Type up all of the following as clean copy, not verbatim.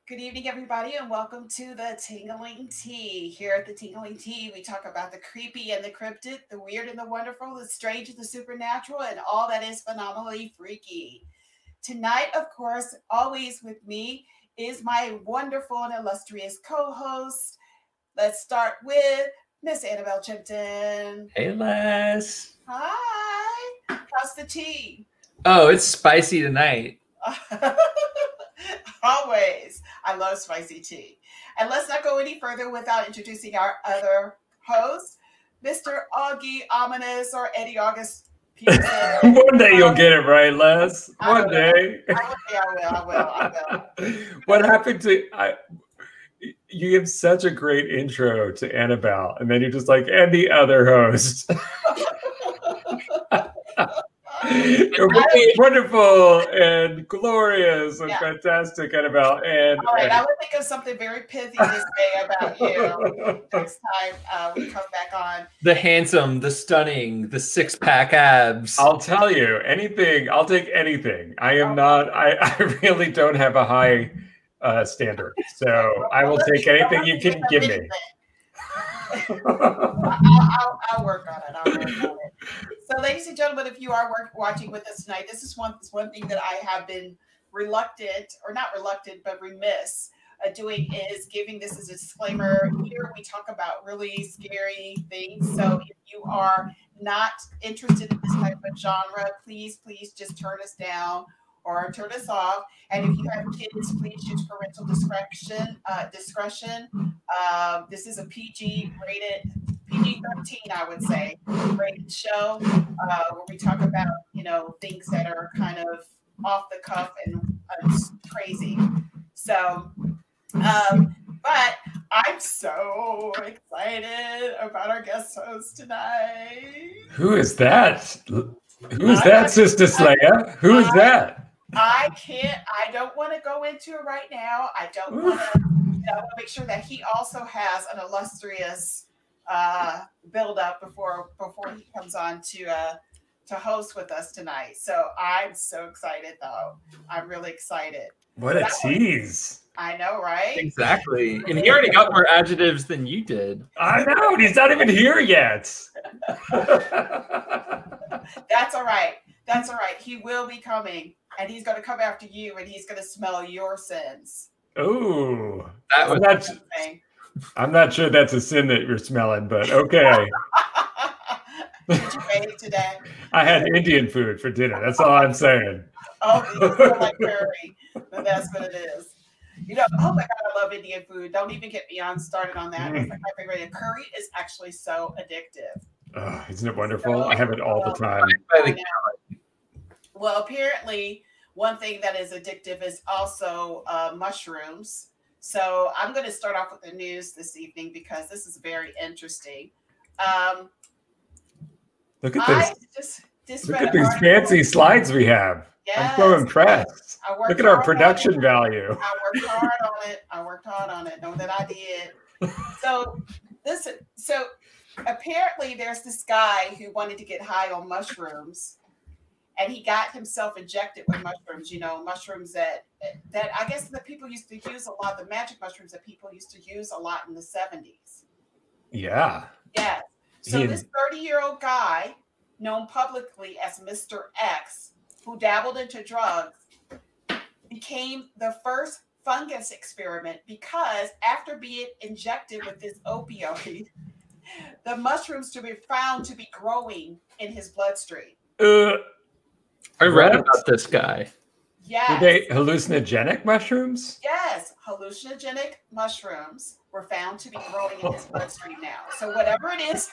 Good evening, everybody, and welcome to the Tingling Tea. Here at the Tingling Tea, we talk about the creepy and the cryptid, the weird and the wonderful, the strange and the supernatural, and all that is phenomenally freaky. Tonight, of course, always with me is my wonderful and illustrious co-host. Let's start with Miss Annabelle Chimpton. Hey, Les. Hi. How's the tea? Oh, it's spicy tonight. Always. I love spicy tea. And let's not go any further without introducing our other host, Mr. Augie Ominous or Eddie August Peterson. One day you'll get it right, Les. One day. I will. What happened to... You give such a great intro to Annabelle, and then you're just like, and the other host. Wonderful and glorious and fantastic, Annabelle. And all right, I would think of something very pithy this day about you next time we come back on. The handsome, the stunning, the six-pack abs. I'll tell you, anything. I'll take anything. I am not. I really don't have a high standard, so I will take anything you can give me. I'll work on it. So, ladies and gentlemen, if you are watching with us tonight, this is one thing that I have been reluctant, or not reluctant, but remiss doing, is giving this as a disclaimer. Here we talk about really scary things. So if you are not interested in this type of genre, please just turn us down or turn us off. And if you have kids, please use parental discretion. This is a PG-13, I would say, rated show where we talk about, things that are kind of off the cuff and crazy. So, but I'm so excited about our guest host tonight. Who is that? Who's that, SistaSlaya? Who is that? I don't want to go into it right now. I don't want to, make sure that he also has an illustrious build up before he comes on to host with us tonight. So I'm so excited, though. I'm really excited. What a tease. I know, right? Exactly. And he already got more adjectives than you did. I know. He's not even here yet. That's all right. He will be coming, and he's going to come after you, and he's going to smell your sins. Oh, I'm not sure that's a sin that you're smelling, but okay. Did you bathe today? I had Indian food for dinner. That's all I'm saying. Oh, you feel like curry, but that's what it is. Oh my God, I love Indian food. Don't even get me started on that. It's like my favorite. Curry is actually so addictive. Oh, isn't it wonderful? I have it all the time. Well, apparently, one thing that is addictive is also mushrooms. So I'm going to start off with the news this evening because this is very interesting. Look at this. Look at these fancy slides we have. Yes, I'm so impressed. Look at our production value. I worked hard on it. Know that I did. So apparently there's this guy who wanted to get high on mushrooms, and he got himself injected with mushrooms. Mushrooms that I guess the people used to use a lot. The magic mushrooms that people used to use a lot in the 70s. Yeah. Yes. So this 30-year-old guy, known publicly as Mr. X, who dabbled into drugs, became the first fungus experiment because after being injected with this opioid, the mushrooms to be found to be growing in his bloodstream. I read about this guy. Yes. Were they hallucinogenic mushrooms? Yes. Hallucinogenic mushrooms were found to be growing in his bloodstream now. So whatever it is,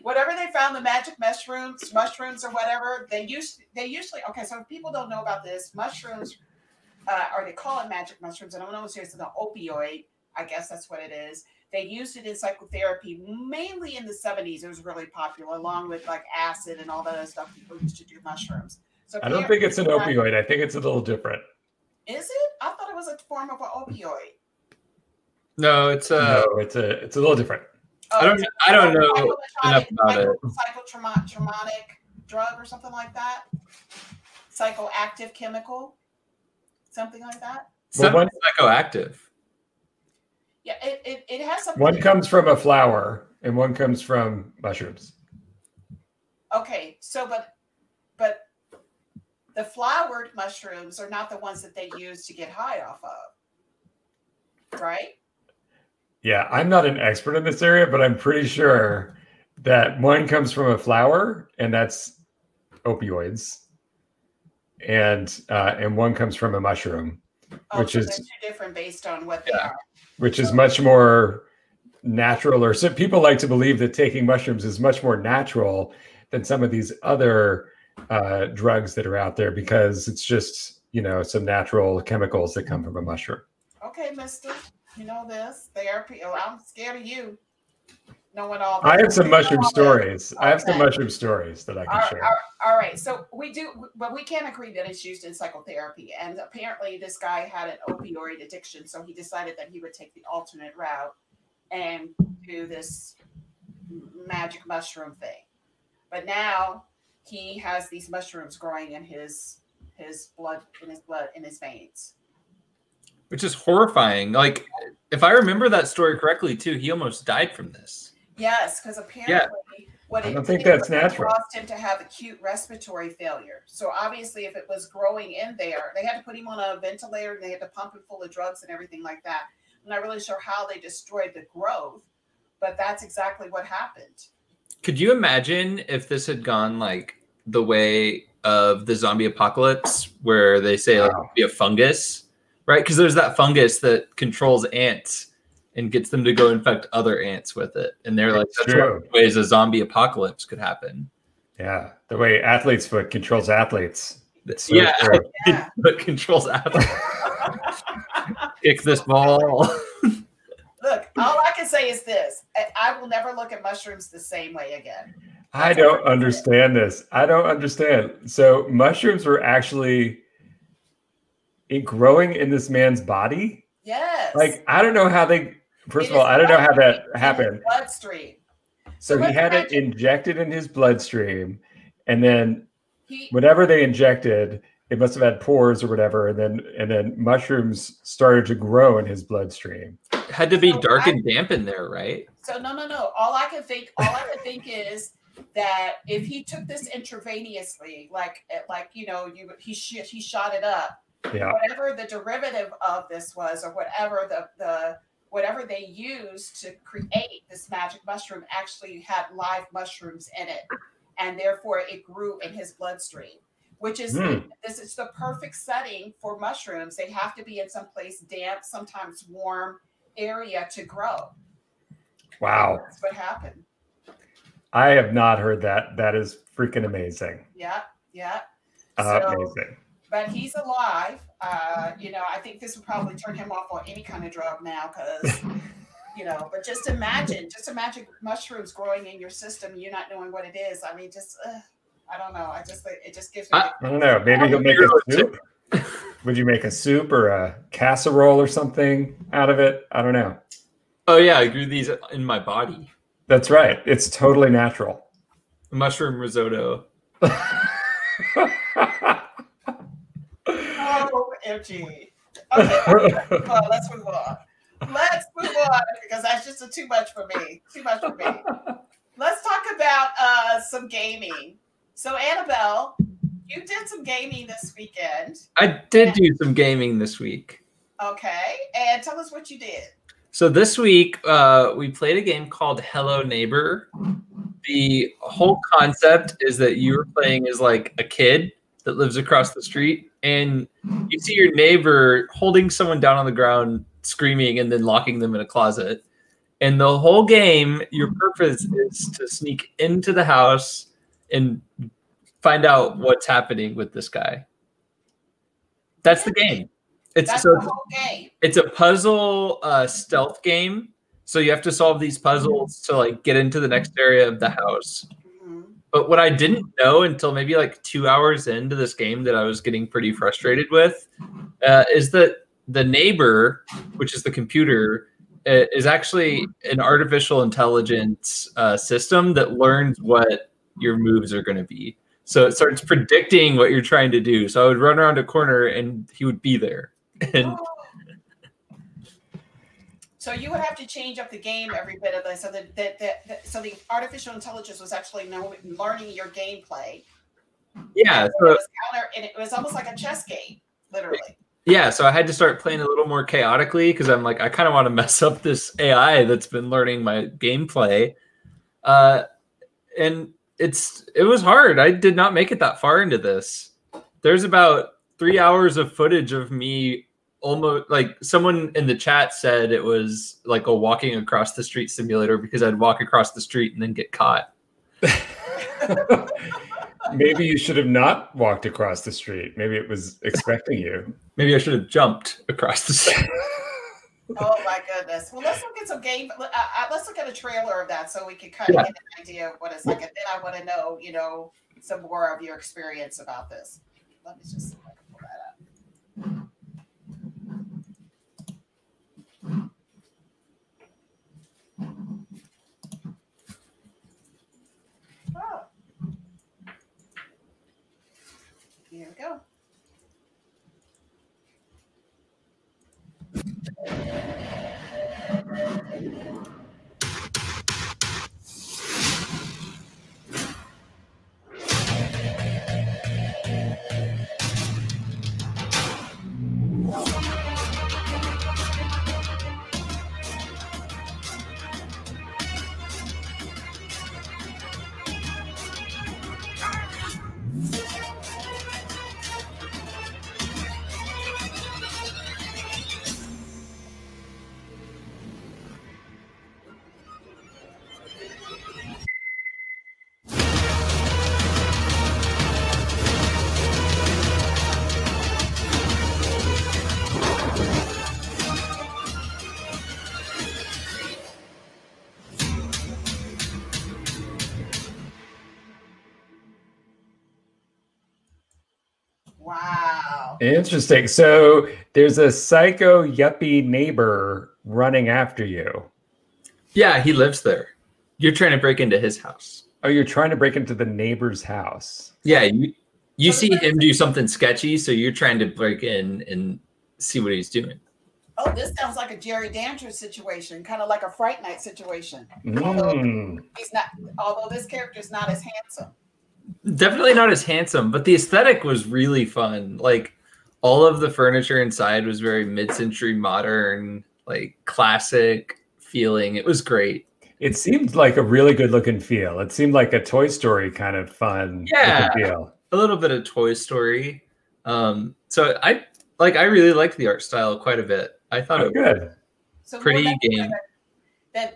whatever they found, the magic mushrooms or whatever, they usually, okay, so if people don't know about this, mushrooms, or they call it magic mushrooms, and I don't know if it's an opioid, I guess that's what it is. They used it in psychotherapy, mainly in the 70s. It was really popular, along with like acid and all that other stuff. People used to do mushrooms. So I don't think it's an opioid. I think it's a little different. Is it? I thought it was a form of an opioid. No, it's a little different. I don't know enough about it. Psychotraumatic drug or something like that. Psychoactive chemical, something like that. Some are psychoactive. Yeah, it has something. One comes from a flower and one comes from mushrooms. Okay, so but the flowered mushrooms are not the ones that they use to get high off of, right? Yeah, I'm not an expert in this area, but I'm pretty sure that one comes from a flower, and that's opioids, and one comes from a mushroom, which is they're two different based on what they are. Which is much more natural, or some people like to believe that taking mushrooms is much more natural than some of these other drugs that are out there, because it's just, some natural chemicals that come from a mushroom. Okay, mister, you know this. Therapy. Oh, I'm scared of you. Knowing all. I have some mushroom stories. Okay. I have some mushroom stories that I can share. All right. So we do, but we can't agree that it's used in psychotherapy. And apparently this guy had an opioid addiction. So he decided that he would take the alternate route and do this magic mushroom thing. But now he has these mushrooms growing in his blood, in his veins. Which is horrifying. Like, if I remember that story correctly, too, he almost died from this. Yes, because apparently what I don't think that's natural. Caused him to have acute respiratory failure. So obviously, if it was growing in there, they had to put him on a ventilator and they had to pump him full of drugs and everything like that. I'm not really sure how they destroyed the growth, but that's exactly what happened. Could you imagine if this had gone like the way of the zombie apocalypse, where they say like it'd be a fungus, right? Because there's that fungus that controls ants and gets them to go infect other ants with it. And they're like, that's one ways a zombie apocalypse could happen. Yeah. The way athlete's foot controls athletes. So but controls athletes. Kick this ball. Look, all I can say is this. I will never look at mushrooms the same way again. I don't understand this. I don't understand. So mushrooms were actually growing in this man's body? Yes. Like, I don't know how they... First of all, I don't know how that happened. Bloodstream. So he had it injected in his bloodstream, and then whatever they injected, it must have had pores or whatever, and then mushrooms started to grow in his bloodstream. It had to be dark and damp in there, right? So no. All I can think is that if he took this intravenously, he shot it up. Yeah. Whatever the derivative of this was, or whatever they used to create this magic mushroom actually had live mushrooms in it, and therefore it grew in his bloodstream, which is this is the perfect setting for mushrooms. They have to be in some place damp, sometimes warm area to grow. Wow. That's what happened. I have not heard that. That is freaking amazing. Yeah. Amazing. But he's alive. I think this would probably turn him off on any kind of drug now, because, but just imagine mushrooms growing in your system, you not knowing what it is. I mean, I don't know. It just gives me. I don't know. Maybe you'll make a soup. Would you make a soup or a casserole or something out of it? I don't know. Oh yeah, I grew these in my body. That's right. It's totally natural. Mushroom risotto. OMG. Okay, let's move on. Because that's just too much for me. Let's talk about some gaming. So, Annabelle, you did some gaming this weekend. I did do some gaming this week. Okay, and tell us what you did. So this week, we played a game called Hello Neighbor. The whole concept is that you're playing as like a kid that lives across the street, and you see your neighbor holding someone down on the ground, screaming, and then locking them in a closet. And the whole game, your purpose is to sneak into the house and find out what's happening with this guy. That's the game. That's the whole game. It's a puzzle stealth game. So you have to solve these puzzles to like get into the next area of the house. But what I didn't know until maybe like 2 hours into this game that I was getting pretty frustrated with is that the neighbor, which is the computer, is actually an artificial intelligence system that learns what your moves are going to be. So it starts predicting what you're trying to do. So I would run around a corner and he would be there. And So you would have to change up the game every bit of this, so so the artificial intelligence was actually learning your gameplay. Yeah, and it was almost like a chess game, literally. Yeah, so I had to start playing a little more chaotically because I'm like, I kind of want to mess up this AI that's been learning my gameplay, and it was hard. I did not make it that far into this. There's about 3 hours of footage of me. Almost like someone in the chat said it was like a walking across the street simulator because I'd walk across the street and then get caught. Maybe you should have not walked across the street. Maybe it was expecting you. Maybe I should have jumped across the street. Oh my goodness. Well, let's look at some game. Let's look at a trailer of that so we can kind of get an idea of what it's like. And then I want to know, some more of your experience about this. Let me just see if I can pull that up. Oh. Here we go. Wow. Interesting. So there's a psycho yuppie neighbor running after you. Yeah, he lives there. You're trying to break into his house. Oh, you're trying to break into the neighbor's house. Yeah, you see him do something sketchy, so you're trying to break in and see what he's doing. Oh, this sounds like a Jerry Dancher situation, kind of like a Fright Night situation. Although this character is not as handsome. Definitely not as handsome, but the aesthetic was really fun. Like all of the furniture inside was very mid-century modern, like classic feeling. It was great. It seemed like a really good looking feel. It seemed like a Toy Story kind of fun feel. A little bit of Toy Story. So I really liked the art style quite a bit. I thought it was so pretty game. And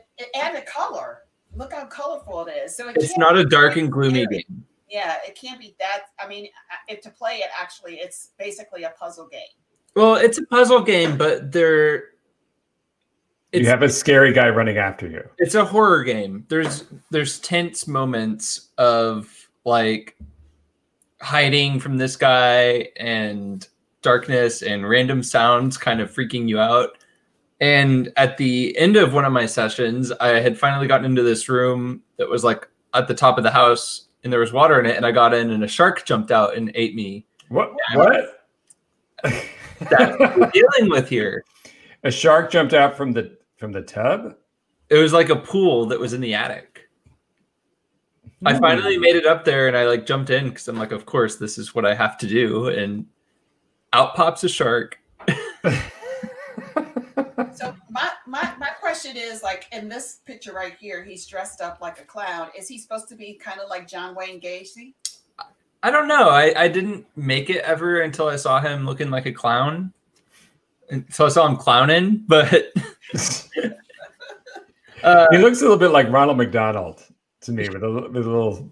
the color. Look how colorful it is. So it's not a dark and gloomy game. Yeah, it can't be that. I mean, if to play it, actually, it's basically a puzzle game. Well, it's a puzzle game, but you have a scary guy running after you. It's a horror game. There's tense moments of like hiding from this guy and darkness and random sounds kind of freaking you out. And at the end of one of my sessions, I had finally gotten into this room that was like at the top of the house and there was water in it. And I got in and a shark jumped out and ate me. What? That's what we're dealing with here. A shark jumped out from the tub? It was like a pool that was in the attic. I finally made it up there and I like jumped in because I'm like, of course, this is what I have to do. And out pops a shark. So my question is, like in this picture right here, he's dressed up like a clown. Is he supposed to be kind of like John Wayne Gacy? I don't know. I didn't make it ever until I saw him looking like a clown. And so I saw him clowning, but he looks a little bit like Ronald McDonald to me with a little.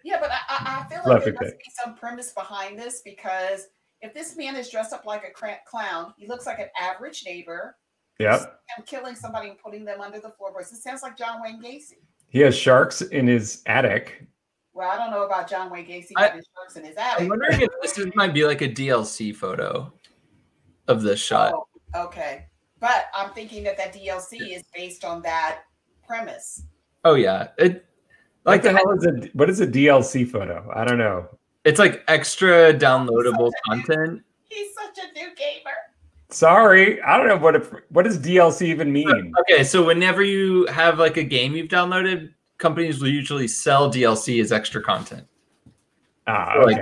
Yeah, but I feel like there must be some premise behind this, because if this man is dressed up like a clown, he looks like an average neighbor. Yep. And killing somebody and putting them under the floorboards. It sounds like John Wayne Gacy. He has sharks in his attic. Well, I don't know about John Wayne Gacy having sharks in his attic. I'm wondering if this might be like a DLC photo of this shot. Oh, okay. But I'm thinking that DLC is based on that premise. Oh yeah. What is a DLC photo? I don't know. It's like extra downloadable content. He's such a new gamer. Sorry, I don't know what does DLC even mean. Okay, so whenever you have like a game you've downloaded, companies will usually sell DLC as extra content. Okay.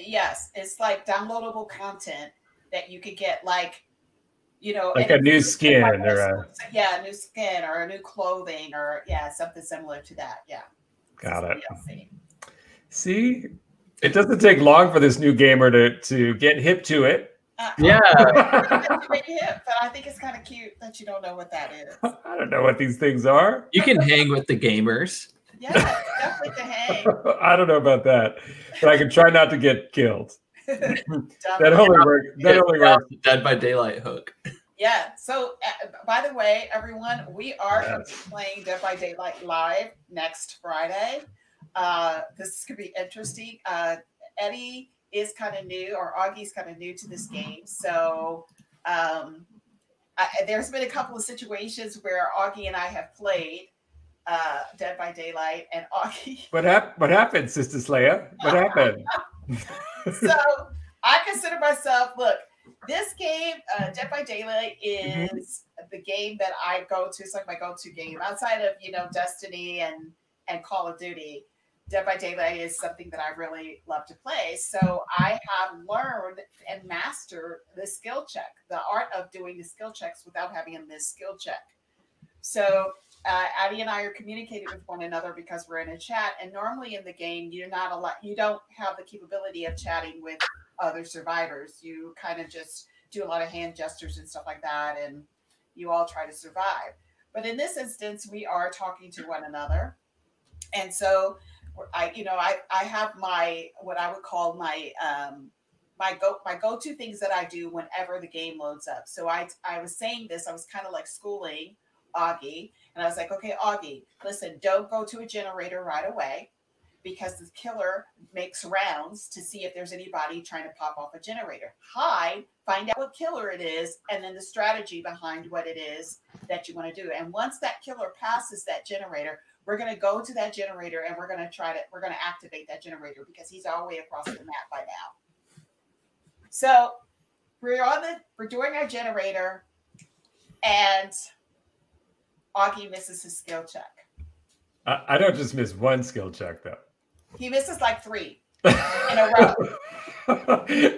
Yes, it's like downloadable content that you could get, like, like a new skin or a new skin or a new clothing or something similar to that. Yeah. Got it. DLC. See, it doesn't take long for this new gamer to get hip to it. Yeah. But I think it's kind of cute that you don't know what that is. I don't know what these things are. You can hang with the gamers. Yeah, definitely can hang. I don't know about that, but I can try not to get killed. that only works. That only works. Dead by Daylight hook. Yeah. So, by the way, everyone, we are playing Dead by Daylight live next Friday. This could be interesting. Eddie is kind of new, or Augie's kind of new to this game. So there's been a couple of situations where Augie and I have played Dead by Daylight, and Augie. What happened, SistaSlaya? What happened? So I consider myself, look, this game, Dead by Daylight, is the game that I go to. It's like my go-to game outside of, Destiny and Call of Duty. Dead by Daylight is something that I really love to play. So I have learned and mastered the skill check, the art of doing the skill checks without having a missed skill check. So Addie and I are communicating with one another because we're in a chat. And normally in the game, you don't have the capability of chatting with other survivors. You kind of just do a lot of hand gestures and stuff like that, and you all try to survive. But in this instance, we are talking to one another. And so I have my, what I would call my my go-to things that I do whenever the game loads up. So I was saying this, I was kind of like schooling Augie, and I was like, okay, Augie, listen, don't go to a generator right away, because the killer makes rounds to see if there's anybody trying to pop off a generator. Hide, find out what killer it is, and then the strategy behind what it is that you want to do. And once that killer passes that generator, we're going to go to that generator and we're going to activate that generator, because he's all the way across the map by now. So we're doing our generator, and Augie misses his skill check. I don't just miss one skill check though. He misses like 3 in a row.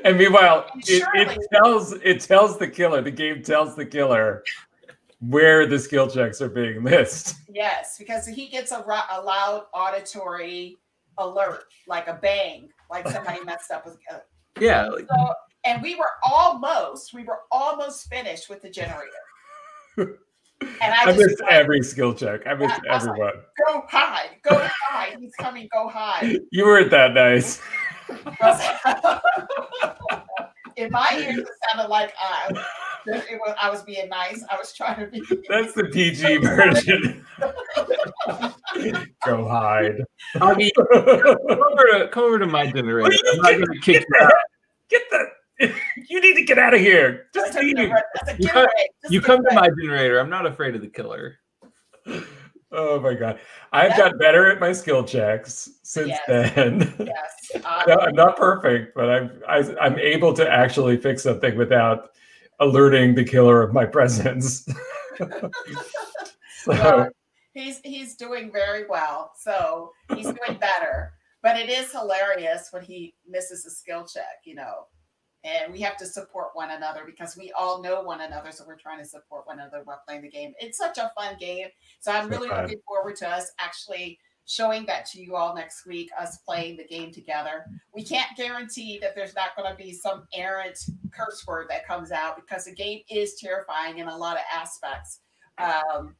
And meanwhile, it tells the killer. The game tells the killer where the skill checks are being missed. Yes, because he gets a loud auditory alert, like a bang, like somebody messed up with. Yeah. So, and we were almost finished with the generator. And I missed every skill check. I missed everyone. Like, go hide. He's coming, go hide. You weren't that nice. In my ears, it sounded like I was being nice. I was trying to be. That's the PG version. Go hide. Augie, come over to my generator. I'm not going to kick you out. You need to get out of here. Just leave. You come to my generator. I'm not afraid of the killer. Oh my god, I've got better at my skill checks since then. Yes, I'm not perfect, but I'm able to actually fix something without alerting the killer of my presence. Well, he's doing very well, so he's doing better. But it is hilarious when he misses a skill check, And we have to support one another because we all know one another. So we're trying to support one another while playing the game. It's such a fun game. So I'm really looking forward to us actually showing that to you all next week, us playing the game together. We can't guarantee that there's not going to be some errant curse word that comes out, because the game is terrifying in a lot of aspects. I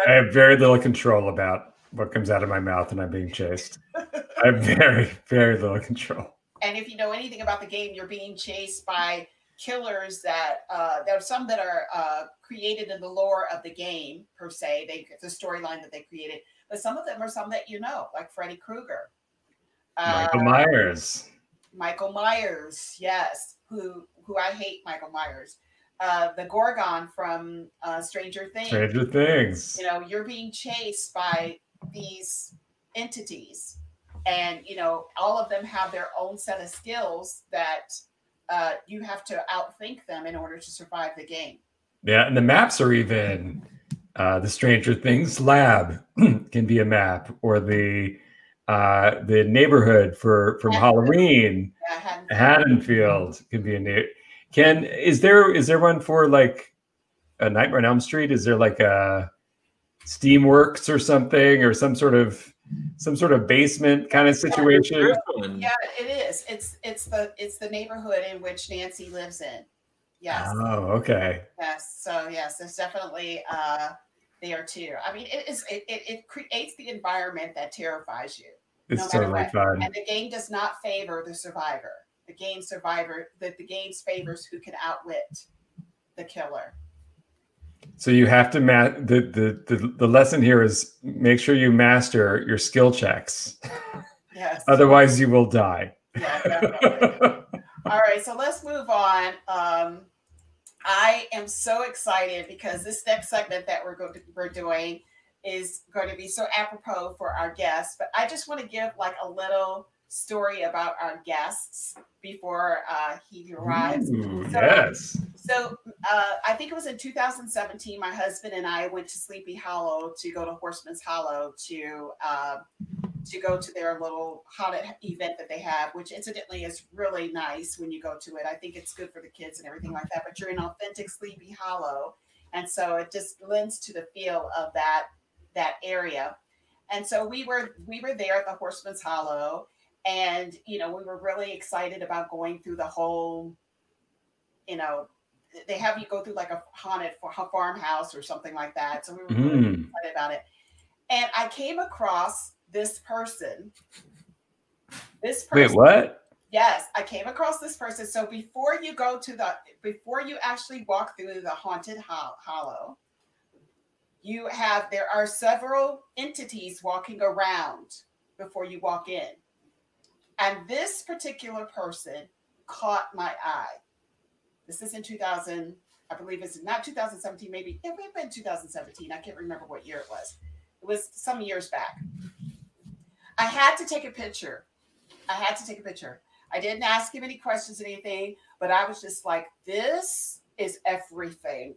have very little control about what comes out of my mouth when I'm being chased. I have very, very little control. And if you know anything about the game, you're being chased by killers that there are some that are created in the lore of the game per se. The storyline that they created, but some of them are some that like Freddy Krueger, Michael Myers, yes. Who I hate Michael Myers. The Gorgon from Stranger Things. You're being chased by these entities. And, all of them have their own set of skills that you have to outthink them in order to survive the game. Yeah, and the maps are even the Stranger Things lab can be a map, or the neighborhood from Halloween, Haddonfield can be a neighborhood. Is there one for like a Nightmare on Elm Street? Is there like a Steamworks or something, or some sort of basement kind of situation? Yeah, it is. It's the neighborhood in which Nancy lives in. Yes. Oh, okay. Yes. So yes, there's definitely there too. I mean, it creates the environment that terrifies you. It's totally fun. And the game does not favor the survivor. The game favors who can outwit the killer. So you have to the lesson here is make sure you master your skill checks. Yes. Otherwise you will die. Yeah, definitely. All right, so let's move on. I am so excited because this next segment that we're doing is going to be so apropos for our guests. But I just want to give like a little story about our guests before he arrives. Yes. So I think it was in 2017, my husband and I went to Sleepy Hollow to go to Horseman's Hollow to go to their little haunted event that they have, which incidentally is really nice when you go to it. I think it's good for the kids and everything like that, but you're in authentic Sleepy Hollow. And so it just lends to the feel of that area. And so we were there at the Horseman's Hollow, and, we were really excited about going through the whole, they have you go through like a haunted farmhouse or something like that. So we were really excited about it. And I came across this person. Wait, what? Yes, I came across this person. So before you actually walk through the haunted hollow, there are several entities walking around before you walk in. And this particular person caught my eye. This is in 2000, I believe it's not 2017, maybe it may have been 2017. I can't remember what year it was. It was some years back. I had to take a picture. I didn't ask him any questions or anything, but I was just like, this is everything.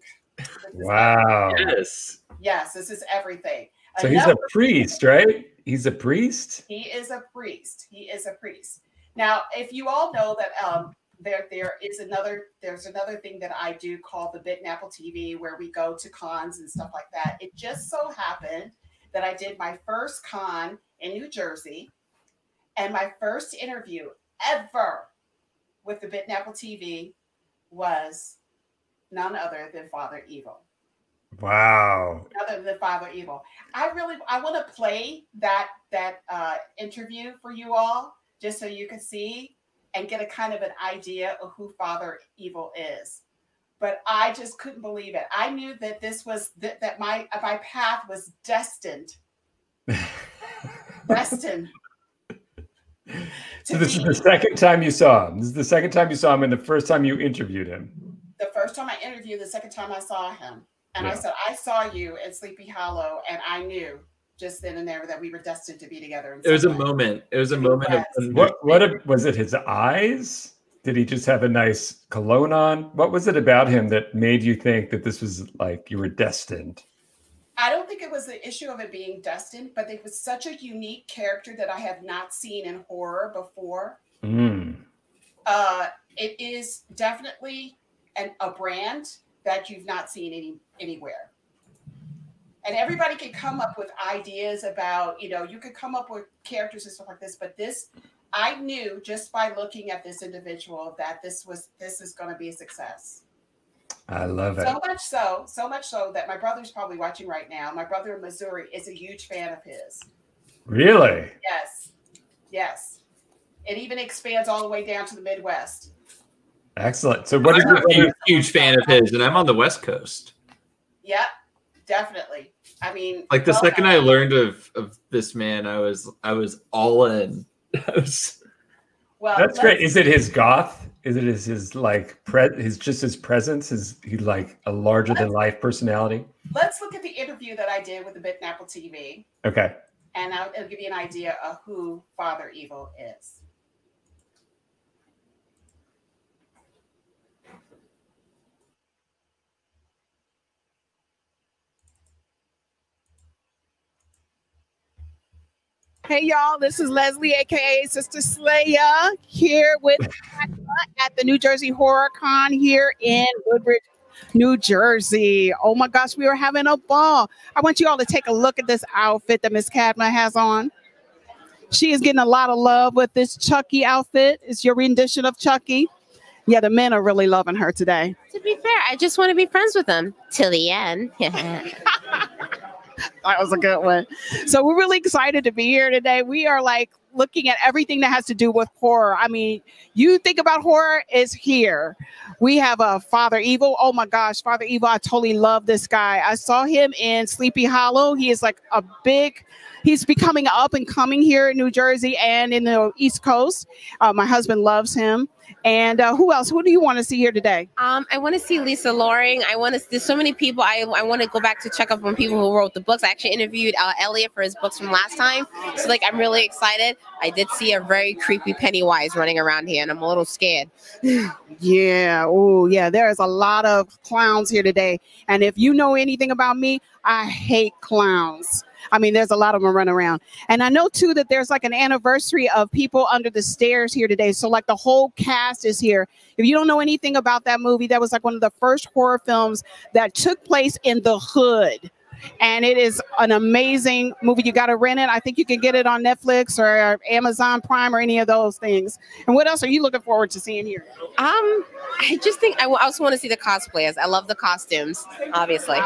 Wow. Yes, this is everything. So he's a priest, right? He's a priest? He is a priest. Now, if you all know that there's another thing that I do called the Bit and Apple TV, where we go to cons and stuff like that. It just so happened that I did my first con in New Jersey, and my first interview ever with the Bit and Apple TV was none other than Father Evil. Wow. Other than Father Evil. I want to play that interview for you all, just so you can see and get a kind of an idea of who Father Evil is. But I just couldn't believe it. I knew that this was that my path was destined. Destined. So this is the second time you saw him. This is the second time you saw him, and the first time you interviewed him. The first time I interviewed, the second time I saw him. And I said, I saw you at Sleepy Hollow, and I knew just then and there that we were destined to be together. It was a moment. It was a moment of what was it? His eyes? Did he just have a nice cologne on? What was it about him that made you think that this was like you were destined? I don't think it was the issue of it being destined, but it was such a unique character that I have not seen in horror before. It is definitely a brand that you've not seen anywhere. And everybody can come up with ideas about, you could come up with characters and stuff like this, but I knew just by looking at this individual that this is going to be a success. I love it. So much so that my brother's probably watching right now. My brother in Missouri is a huge fan of his. Really? Yes. It even expands all the way down to the Midwest. Excellent. So what is a huge fan of his, and I'm on the West Coast. Yeah, definitely. I mean, like the second I learned of this man, I was all in. Well, that's great. Is it his goth? Is it his like his presence? Is he like a larger than life personality? Let's look at the interview that I did with the Bit and Apple TV. Okay. And I'll give you an idea of who Father Evil is. Hey y'all, this is Leslie, aka SistaSlaya, here with at the New Jersey Horror Con here in Woodbridge, New Jersey. Oh my gosh, we are having a ball. I want you all to take a look at this outfit that Miss Cadma has on. She is getting a lot of love with this Chucky outfit. It's your rendition of Chucky. Yeah, the men are really loving her today. To be fair, I just want to be friends with them till the end. That was a good one. So we're really excited to be here today. We are like looking at everything that has to do with horror. I mean, you think about horror, it's here. We have a Father Evil. Oh my gosh, Father Evil. I totally love this guy. I saw him in Sleepy Hollow. He is like he's becoming up and coming here in New Jersey and in the East Coast. My husband loves him. And who else? Who do you want to see here today? I want to see Lisa Loring. There's so many people. I want to go back to check up on people who wrote the books. I actually interviewed Elliot for his books from last time. So like, I'm really excited. I did see a very creepy Pennywise running around here and I'm a little scared. Yeah. Oh yeah. There's a lot of clowns here today. And if you know anything about me, I hate clowns. I mean, there's a lot of them running around. And I know, too, that there's like an anniversary of People Under the Stairs here today. So like the whole cast is here. If you don't know anything about that movie, that was like one of the first horror films that took place in the hood. And it is an amazing movie. You got to rent it. I think you can get it on Netflix or Amazon Prime or any of those things. And what else are you looking forward to seeing here? I just think I also want to see the cosplayers. I love the costumes, obviously.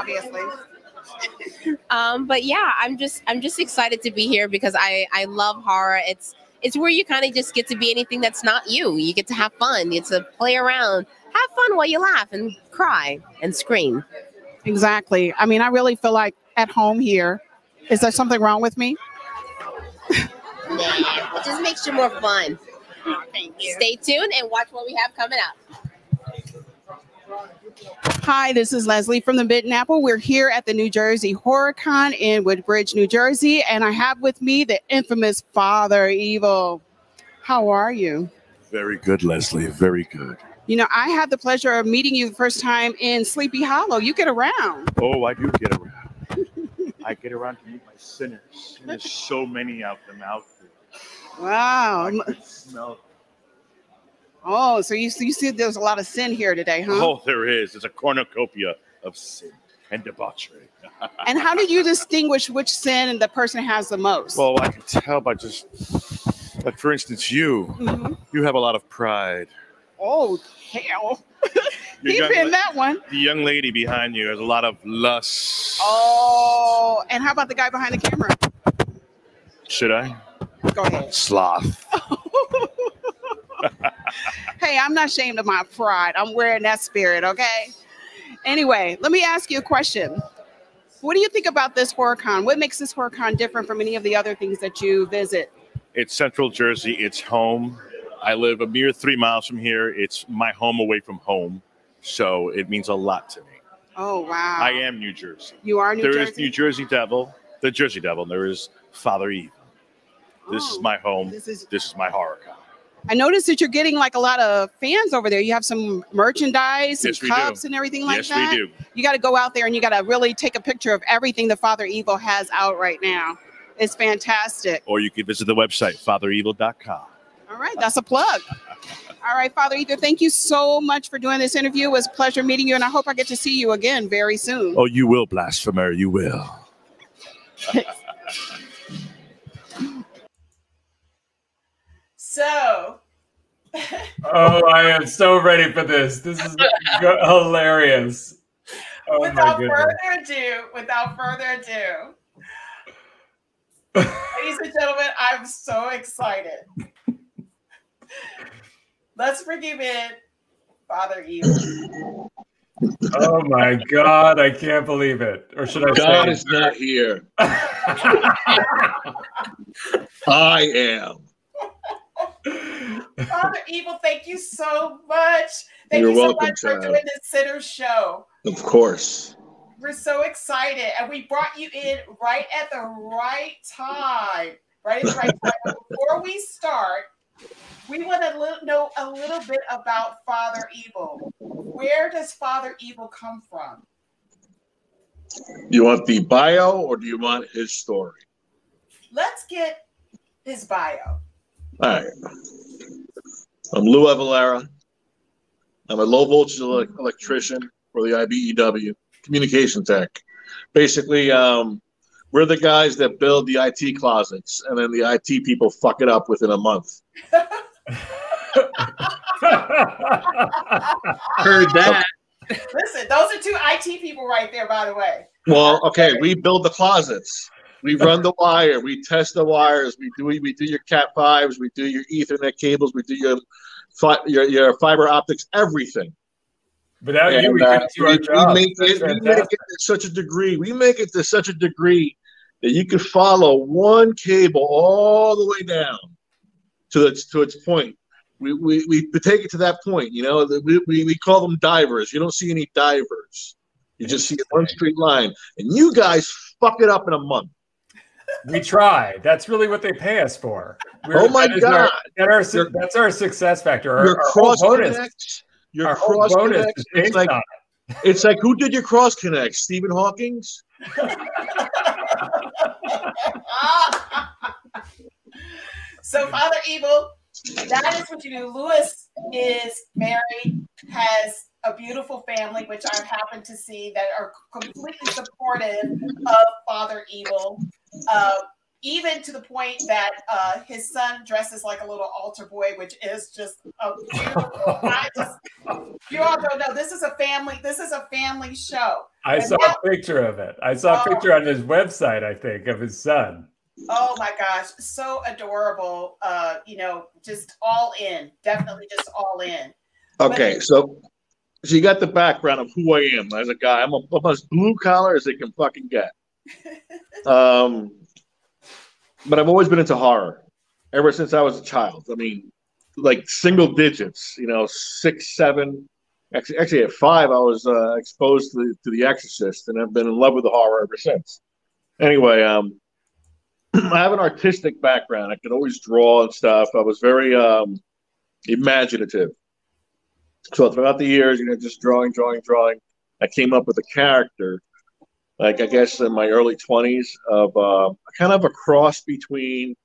But yeah, I'm just excited to be here because I love horror. It's where you kind of just get to be anything that's not you. You get to have fun. You get to play around, have fun while you laugh and cry and scream. Exactly. I mean, I really feel like at home here. Is there something wrong with me? Nah, it just makes you more fun. Oh, thank you. Stay tuned and watch what we have coming up. Hi, this is Leslie from the Bitten Apple. We're here at the New Jersey Horror Con in Woodbridge, New Jersey, and I have with me the infamous Father Evil. How are you? Very good, Leslie. Very good. You know, I had the pleasure of meeting you the first time in Sleepy Hollow. You get around. Oh, I do get around. I get around to meet my sinners. And there's so many of them out there. Wow. I could smell them. Oh, so you see there's a lot of sin here today, huh? Oh, there is. It's a cornucopia of sin and debauchery. And how do you distinguish which sin the person has the most? Well, I can tell by just, like, for instance, you. Mm-hmm. You have a lot of pride. Oh, hell. Keep in that one. The young lady behind you has a lot of lust. Oh, and how about the guy behind the camera? Should I? Go ahead. Sloth. Hey, I'm not ashamed of my pride. I'm wearing that spirit, okay? Anyway, let me ask you a question. What do you think about this HorrorCon? What makes this HorrorCon different from any of the other things that you visit? It's Central Jersey. It's home. I live a mere 3 miles from here. It's my home away from home. So it means a lot to me. Oh, wow. I am New Jersey. You are New Jersey? There is New Jersey Devil, the Jersey Devil, and there is Father Evil. This is my home. This is my HorrorCon. I noticed that you're getting like a lot of fans over there. You have some merchandise and cups and everything like that. Yes, we do. You got to go out there and you got to really take a picture of everything the Father Evil has out right now. It's fantastic. Or you can visit the website, fatherevil.com. All right, that's a plug. All right, Father Evil, thank you so much for doing this interview. It was a pleasure meeting you, and I hope I get to see you again very soon. Oh, you will, blasphemer. You will. So. Oh, I am so ready for this. This is hilarious. Oh, without further ado, ladies and gentlemen, I'm so excited. Let's bring you in, Father Evil. Oh my God, I can't believe it. Or should I say God is not here. I am. Father Evil, thank you so much. Thank You're you so welcome, much for doing this Sitter show. Of course. We're so excited. And we brought you in right at the right time. Right at the right time. But before we start, we want to know a little bit about Father Evil. Where does Father Evil come from? You want the bio or do you want his story? Let's get his bio. All right. I'm Lou Avalera. I'm a low voltage electrician for the IBEW, communication tech. Basically, we're the guys that build the IT closets, and then the IT people fuck it up within a month. Heard that. Listen, those are two IT people right there, by the way. Well, okay, we build the closets. We run the wire. We test the wires. We do your Cat 5s. We do your Ethernet cables. We do your fiber optics, everything. Without you, we couldn't do our job. We make it to such a degree. We make it to such a degree that you can follow one cable all the way down to its point. We take it to that point. You know, we call them divers. You don't see any divers. You just see one straight line, and you guys fuck it up in a month. We try. That's really what they pay us for. Oh my God! That's our success factor. Your cross connects. Your cross connects. It's like who did your cross connects? Stephen Hawking's. So Father Evil, that is what you do. Lewis is married, has a beautiful family, which I've happened to see that are completely supportive of Father Evil. Even to the point that his son dresses like a little altar boy, which is just a beautiful. You all don't know. This is a family show. I saw a picture of it. I saw a picture on his website, I think, of his son. Oh my gosh, so adorable. Just all in. Definitely just all in. Okay, so you got the background of who I am as a guy. I'm as blue collar as they can fucking get. But I've always been into horror ever since I was a child. I mean, like single digits, 6, 7. Actually, at 5, I was exposed to The Exorcist, and I've been in love with the horror ever since. Anyway, I have an artistic background. I could always draw and stuff. I was very imaginative. So throughout the years, just drawing, I came up with a character. Like, I guess in my early 20s of kind of a cross between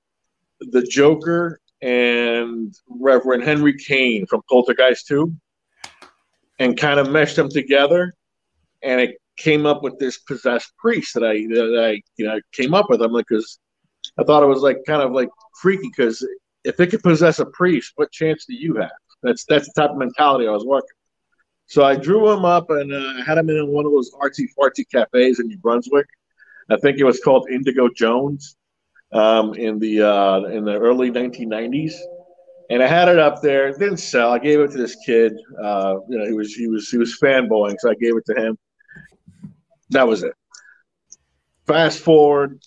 the Joker and Reverend Henry Kane from Poltergeist 2, and kind of meshed them together. And it came up with this possessed priest that I came up with. I'm like, because I thought it was like kind of like freaky, because if it could possess a priest, what chance do you have? That's the type of mentality I was working. So I drew him up, and I had him in one of those artsy-fartsy cafes in New Brunswick. I think it was called Indigo Jones in the early 1990s. And I had it up there. It didn't sell. I gave it to this kid. He was fanboying, so I gave it to him. That was it. Fast forward,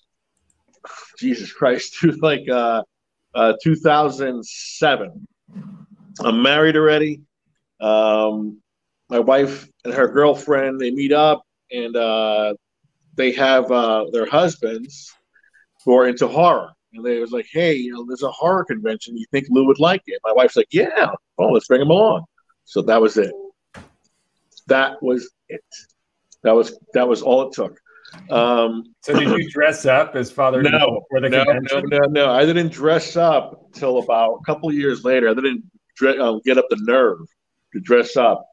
Jesus Christ, to like 2007. I'm married already. My wife and her girlfriend, they meet up, and they have their husbands who are into horror. And they was like, hey, there's a horror convention. You think Lou would like it? My wife's like, yeah. Oh, let's bring him along. So that was it. That was it. That was all it took. So did you dress up as Father Evil for the convention? No. I didn't dress up till about a couple of years later. I didn't get up the nerve to dress up.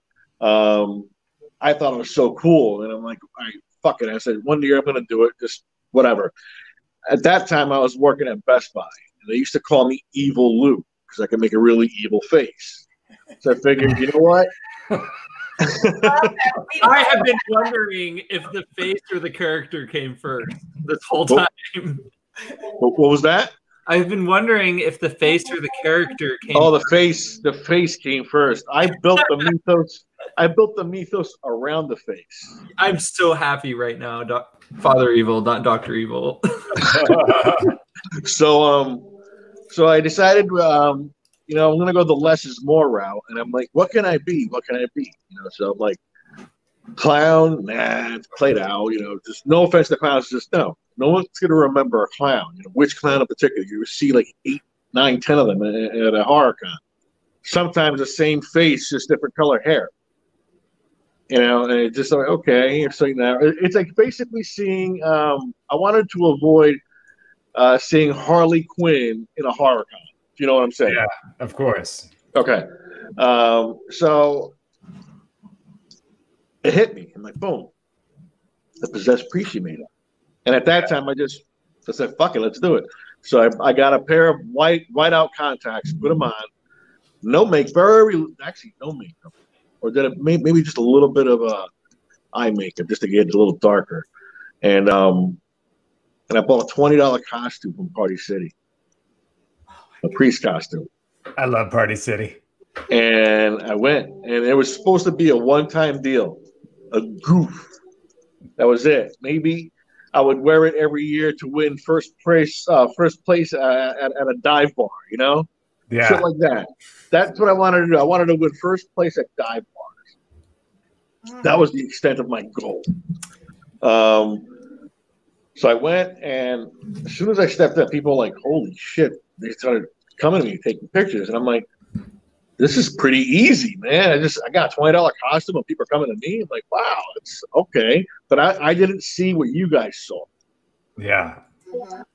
I thought it was so cool, and I'm like, all right, fuck it. I said, one year I'm going to do it, just whatever. At that time, I was working at Best Buy, and they used to call me Evil Lou because I could make a really evil face. So I figured, you know what? I have been wondering if the face or the character came first this whole time. What was that? I've been wondering if the face or the character came. Oh, the face came first. I built the mythos. I built the mythos around the face. I'm so happy right now, Father Evil, not Dr. Evil. So I decided, I'm going to go the less is more route, and I'm like, what can I be? So I'm like, clown, nah, it's played out. Just no offense to clowns, just no one's going to remember a clown. Which clown in particular? You see like 8, 9, 10 of them at a horror con. Sometimes the same face, just different color hair. And it's just like, okay, so it's like basically seeing. I wanted to avoid seeing Harley Quinn in a horror con. Do you know what I'm saying? Yeah, of course. Okay. So it hit me. I'm like, boom. The Possessed Priest she made up. And at that time, I said, fuck it, let's do it. So I got a pair of white out contacts, put them on. No makeup, actually no makeup. Or did it maybe just a little bit of eye makeup just to get it a little darker. And I bought a $20 costume from Party City. A priest costume. I love Party City. And I went, and it was supposed to be a one-time deal, a goof. That was it. Maybe I would wear it every year to win first place at a dive bar, you know? Yeah. Shit like that. That's what I wanted to do. I wanted to win first place at dive bars. That was the extent of my goal. So I went, and as soon as I stepped up, people were like, holy shit. They started coming to me, taking pictures. And I'm like, this is pretty easy, man. I got a $20 costume and people are coming to me. I'm like, wow, it's okay. But I didn't see what you guys saw. Yeah.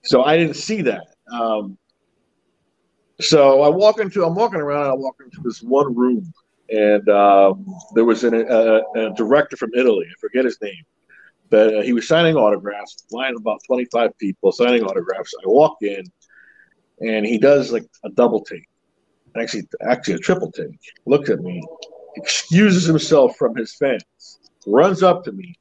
So I didn't see that. So I'm walking around and I walk into this one room, and there was a director from Italy. I forget his name, but he was signing autographs, line of about 25 people signing autographs. I walk in, and he does like a double take. Actually a triple take. Looks at me, excuses himself from his fans, runs up to me.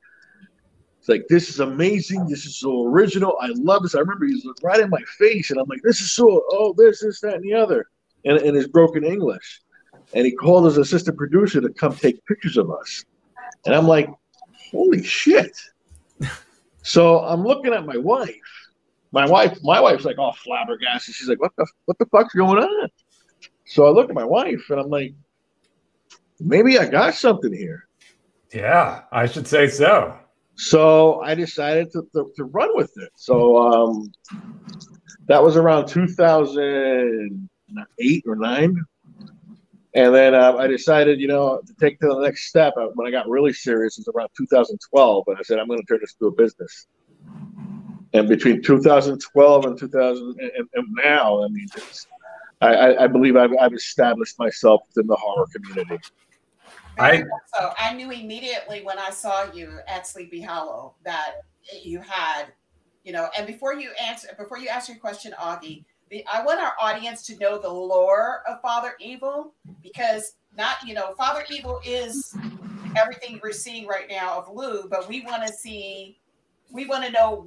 It's like, this is amazing. This is so original. I love this. I remember he's right in my face, and I'm like, this is so, this, that, and the other, and in his broken English. And he called his assistant producer to come take pictures of us. And I'm like, holy shit. So I'm looking at my wife. My wife's like all flabbergasted. She's like, what the fuck's going on? So I look at my wife and I'm like, maybe I got something here. Yeah, I should say so. So I decided to run with it. So that was around 2008 or 9. And then I decided, to take to the next step. When I got really serious, it was around 2012. And I said, I'm going to turn this into a business. And between 2012 and 2000 and now, I mean, I believe I've established myself within the horror community. So I knew immediately when I saw you at Sleepy Hollow that you had, and before you ask your question, Augie, I want our audience to know the lore of Father Evil, because Father Evil is everything we're seeing right now of Lou, but we want to know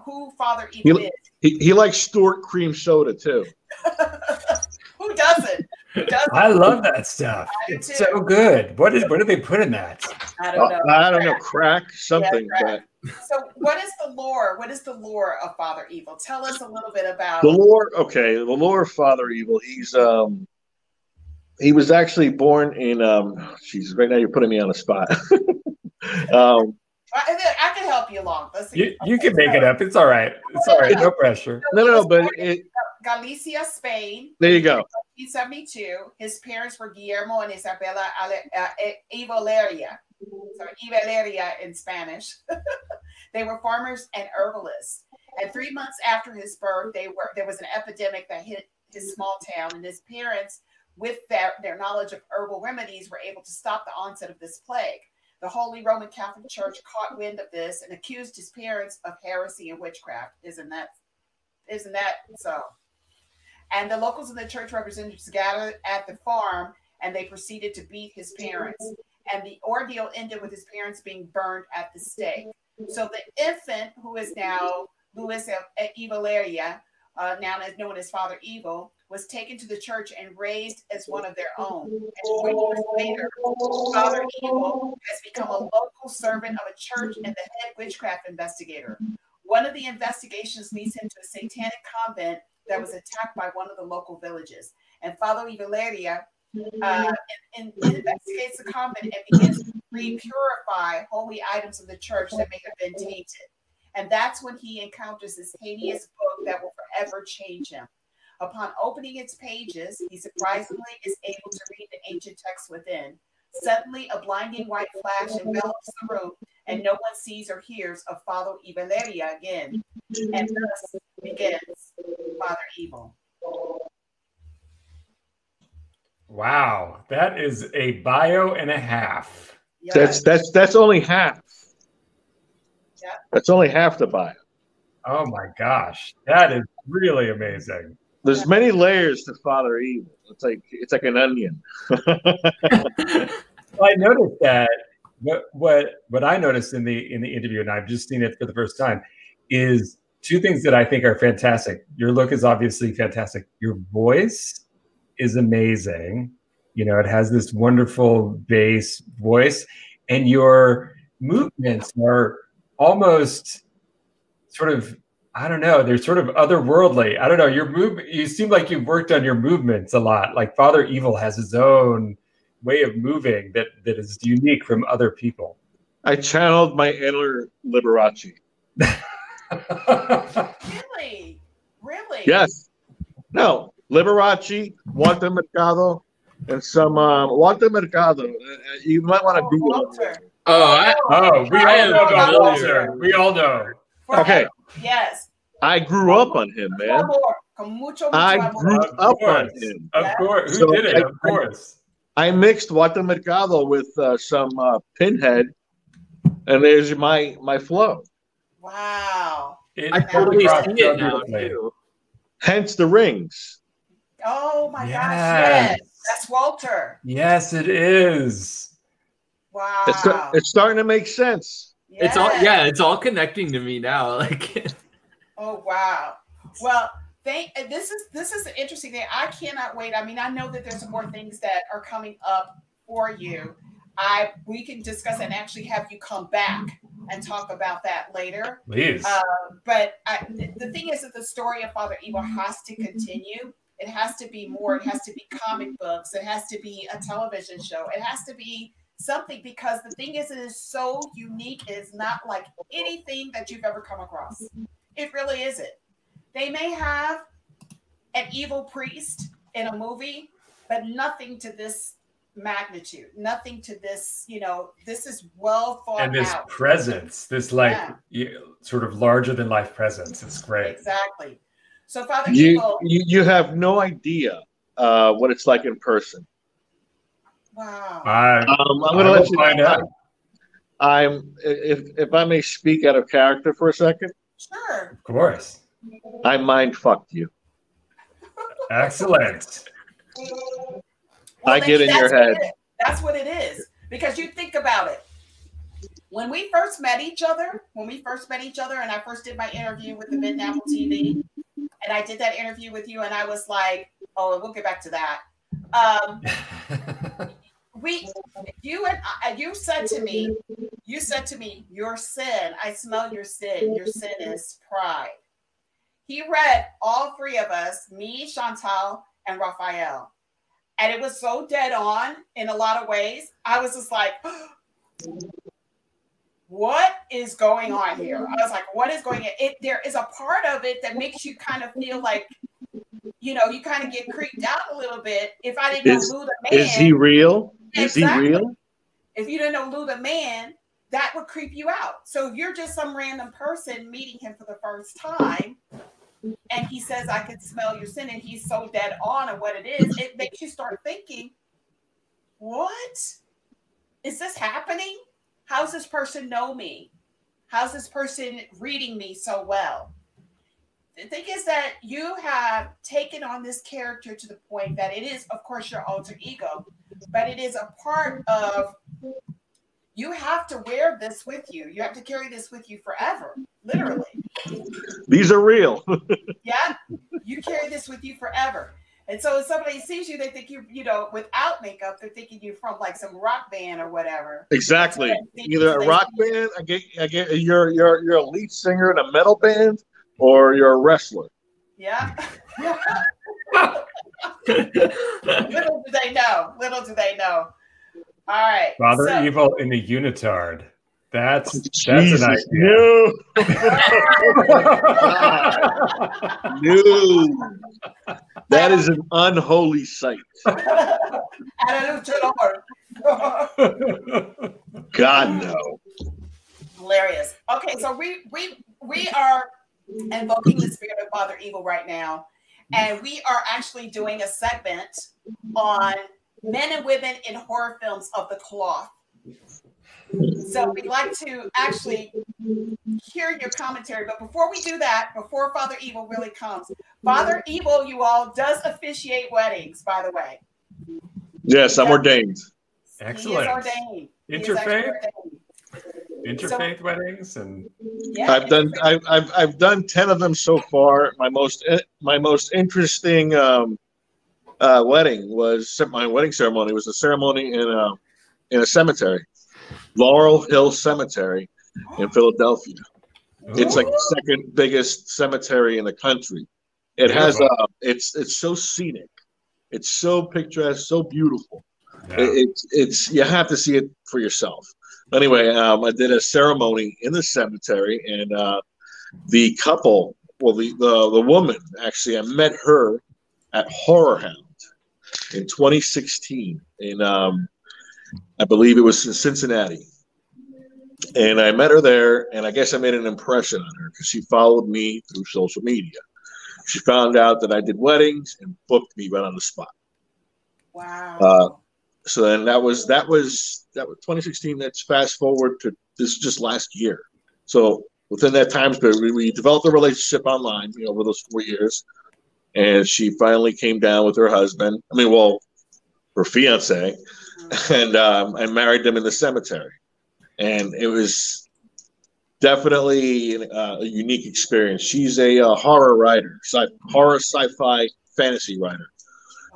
who Father Evil is. He likes Stuart cream soda too. Who doesn't? I love that stuff. It's so good. What do they put in that? I don't know. I don't know. Crack something. Yeah, crack. So what is the lore? What is the lore of Father Evil? Tell us a little bit about the lore. Okay, the lore of Father Evil. He was actually born in right now you're putting me on the spot. I can help you along. Let's see. You can make it up. It's all right. It's all right. No pressure. No, but Galicia, Spain. There you go. 1972. His parents were Guillermo and Isabella Evaleria. So Evaleria in Spanish. They were farmers and herbalists. And 3 months after his birth, there was an epidemic that hit his small town, and his parents, with their knowledge of herbal remedies, were able to stop the onset of this plague. The Holy Roman Catholic Church caught wind of this and accused his parents of heresy and witchcraft. Isn't that so? And the locals in the church representatives gathered at the farm, and they proceeded to beat his parents. And the ordeal ended with his parents being burned at the stake. So the infant, who is now Luis Evaleria, now known as Father Evil, was taken to the church and raised as one of their own. And 20 years later, Father Evil has become a local servant of a church and the head witchcraft investigator. One of the investigations leads him to a satanic convent that was attacked by one of the local villages. And Father Evaleria investigates the convent and begins to repurify holy items of the church that may have been tainted. And that's when he encounters this hideous book that will forever change him. Upon opening its pages, he surprisingly is able to read the ancient text within. Suddenly, a blinding white flash envelops the room, and no one sees or hears of Father Evaleria again. And thus, begins Father Evil. Wow, that is a bio and a half. Yes. That's only half. Yeah. That's only half the bio. Oh my gosh, that is really amazing. There's many layers to Father Evil. It's like an onion. Well, I noticed that what I noticed in the interview, and I've just seen it for the first time, is two things that I think are fantastic. Your look is obviously fantastic. Your voice is amazing. You know, it has this wonderful bass voice, and your movements are almost sort of, I don't know, they're sort of otherworldly. I don't know, you seem like you've worked on your movements a lot. Like Father Evil has his own way of moving that is unique from other people. I channeled my inner Liberace. Really? Really? Yes. No, Liberace, Walter Mercado, and some Walter Mercado. You might want to Google Walter. it. We all know about Walter. We all know. Okay. Yes. I grew up on him, man. I grew up on him. Of course. Who did it? Of course. I mixed Walter Mercado with some Pinhead, and there's my flow. Wow. I totally see it now too. Hence the rings. Oh my gosh! Yes, that's Walter. Yes, it is. Wow. It's starting to make sense. Yes. It's all connecting to me now. Like. Oh wow. Well, this is an interesting thing. I cannot wait. I mean, I know that there's some more things that are coming up for you. We can discuss and actually have you come back and talk about that later. Please. But the thing is that the story of Father Evil has to continue. It has to be more. It has to be comic books. It has to be a television show. It has to be something, because the thing is, it is so unique. It is not like anything that you've ever come across. It really isn't. They may have an evil priest in a movie, but nothing to this magnitude, nothing to this, this is well thought out. And this presence, this sort of larger than life presence. It's great. Exactly. So Father Evil, you have no idea what it's like in person. Wow. I'm going to let you find out. If I may speak out of character for a second. Sure. Of course. I mind fucked you. Excellent. Well, I get in your head. That's what it is. Because you think about it. When we first met each other, and I first did my interview with the Bitten Apple TV, and I did that interview with you, and I was like, oh, we'll get back to that. You said to me, your sin, I smell your sin. Your sin is pride. He read all three of us, me, Chantal, and Raphael. And it was so dead on in a lot of ways. I was just like, what is going on here? I was like, what is going on? There is a part of it that makes you kind of feel like, you kind of get creeped out a little bit. If I didn't know Lou the Man. Is he real? Exactly. Is he real? If you didn't know Lou the Man, that would creep you out. So if you're just some random person meeting him for the first time, and he says, I can smell your sin, and he's so dead on what it is, it makes you start thinking, what? Is this happening? How's this person know me? How's this person reading me so well? The thing is that you have taken on this character to the point that it is, of course, your alter ego, but it is a part of, you have to wear this with you. You have to carry this with you forever, literally. These are real. Yeah, you carry this with you forever. And so if somebody sees you, they think you without makeup, they're thinking you're from like some rock band or whatever. Exactly. Either a rock band, I get you're a lead singer in a metal band, or you're a wrestler. Yeah. Little do they know. All right. Father Evil in a unitard. That's an idea. No. No. That is an unholy sight. God no. Hilarious. Okay, so we invoking the spirit of Father Evil right now. And we are actually doing a segment on men and women in horror films of the cloth. So we'd like to actually hear your commentary. But before we do that, before Father Evil really comes, Father Evil, you all, does officiate weddings, by the way. Yes, I'm ordained. Excellent. He is ordained. Interfaith? Interfaith weddings, and yeah, I've done 10 of them so far. My most interesting wedding was my wedding ceremony was a ceremony in a cemetery, Laurel Hill Cemetery in Philadelphia. It's like the second biggest cemetery in the country. It has it's so scenic, it's so picturesque, so beautiful. Yeah. It's you have to see it for yourself. Anyway, I did a ceremony in the cemetery, and the couple, well, the woman, actually, I met her at Horror Hound in 2016, and I believe it was in Cincinnati. And I met her there, and I guess I made an impression on her because she followed me through social media. She found out that I did weddings and booked me right on the spot. Wow. So then that was 2016. Let's fast forward to this just last year. So within that time period, we developed a relationship online, over those 4 years, and she finally came down with her husband. I mean, well, her fiance, and I married them in the cemetery, and it was definitely a unique experience. She's a horror writer, horror sci-fi fantasy writer.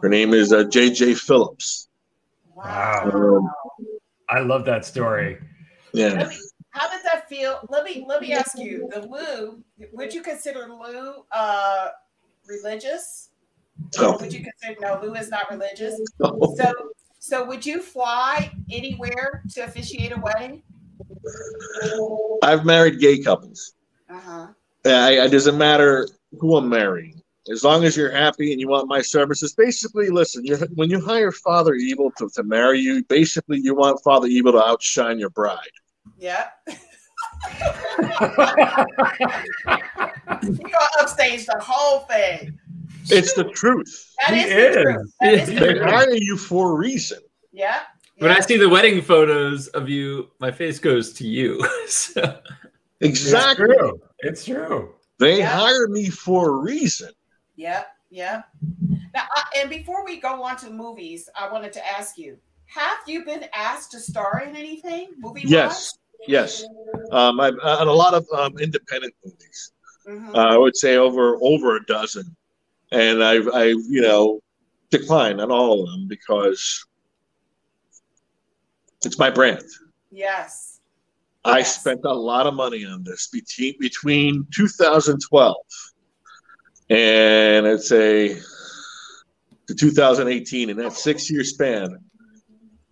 Her name is J.J. Phillips. Wow. I love that story. Yeah. How did that feel? Let me ask you, the Lou, would you consider Lou religious? No. Would you consider Lou is not religious? No. So would you fly anywhere to officiate a wedding? I've married gay couples. Uh-huh. It doesn't matter who I'm marrying. As long as you're happy and you want my services, basically, listen, when you hire Father Evil to marry you, basically you want Father Evil to outshine your bride. Yeah. You got upstage the whole thing. It's the truth. That is the truth. They hire you for a reason. Yeah. When I see the wedding photos of you, my face goes to you. So. Exactly. It's true. They hire me for a reason. Yeah, yeah. Now, and before we go on to movies, I wanted to ask you: have you been asked to star in anything movie-wise? Yes. I've on a lot of independent movies. Mm-hmm. I would say over a dozen, and I've declined on all of them because it's my brand. Yes. I spent a lot of money on this between 2012 and I'd say to 2018. In that 6-year span,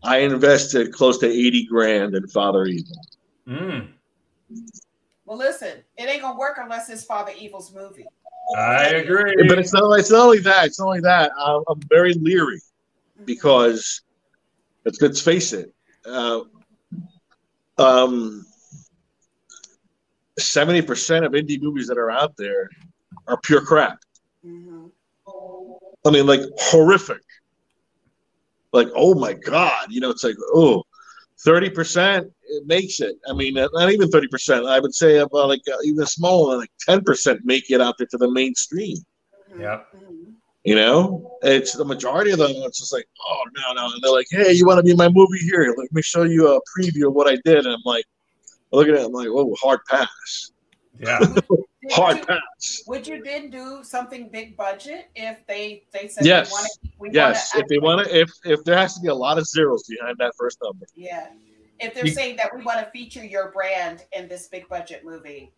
I invested close to 80 grand in Father Evil. Mm. Well, listen, it ain't gonna work unless it's Father Evil's movie. I agree. But it's not only that. I'm very leery because let's face it. 70% of indie movies that are out there are pure crap. Mm-hmm. I mean, like horrific. Like, oh my God, it's like, 30% it makes it. I mean, not even 30%. I would say about even smaller, like 10% make it out there to the mainstream. Yeah. It's the majority of them. It's just like, oh no, and they're like, hey, you want to be in my movie? Here, let me show you a preview of what I did. And I'm like, I look at it, I'm like, oh, hard pass. Yeah. Hard pass. Would you then do something big budget if they said yes, we yes, if they want to, if there has to be a lot of zeros behind that first number. Yeah. If they're saying that we want to feature your brand in this big budget movie,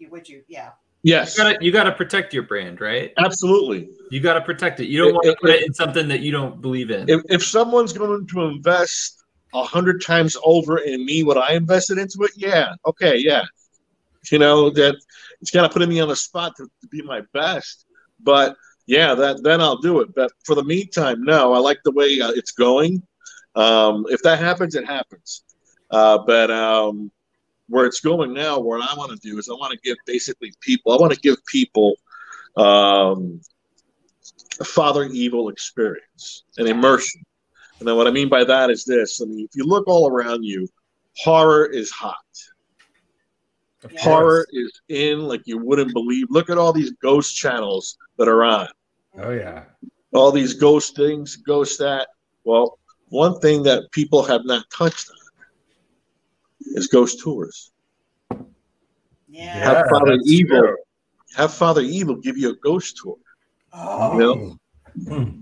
would you? Yeah. Yes. You got to protect your brand, right? Absolutely. You got to protect it. You don't want to put it in something that you don't believe in. If someone's going to invest 100 times over in me, what I invested into it, yeah, okay, yeah. That it's got to put me on the spot to be my best. But yeah, then I'll do it. But for the meantime, no. I like the way it's going. If that happens, it happens. But where it's going now, what I want to do is I want to give people a Father Evil experience, an immersion. And then what I mean by that is this. I mean, if you look all around you, horror is hot. Horror is in like you wouldn't believe. Look at all these ghost channels that are on. Oh, yeah. All these ghost things, ghost that. Well, one thing that people have not touched on is ghost tours. Yeah. Have Father Evil give you a ghost tour. Oh. You know?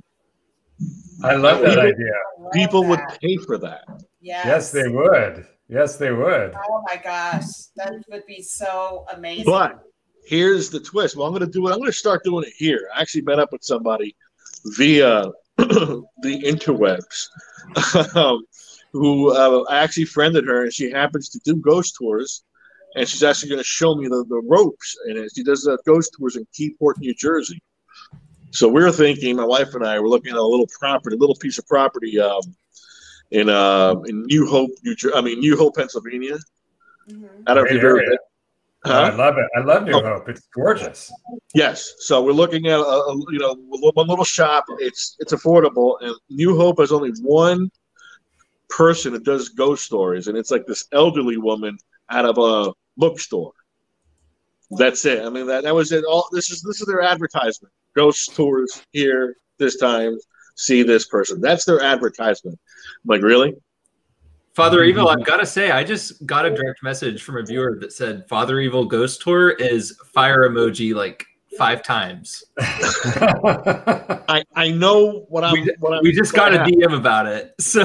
I love that idea. People would pay for that. Yes, they would. Yes, they would. Oh my gosh, that would be so amazing. But here's the twist. Well, I'm going to start doing it here. I actually met up with somebody via the interwebs who I actually friended her, and she happens to do ghost tours, and she's actually going to show me the ropes. And she does ghost tours in Keyport, New Jersey. So we're thinking, my wife and I were looking at a little piece of property in New Hope, New Hope, Pennsylvania. Mm-hmm. I don't know if you've heard of it. Huh? I love it. I love New Hope. It's gorgeous. Yes. So we're looking at one little shop. It's affordable, and New Hope has only one person that does ghost stories, and it's like this elderly woman out of a bookstore. That's it. I mean that was it. All this is their advertisement. Ghost tours here this time. See this person. That's their advertisement. I'm like, really? Father Evil, I've got to say, I just got a direct message from a viewer that said Father Evil Ghost Tour is fire emoji like 5 times. I know what I'm. We just got a DM about it, so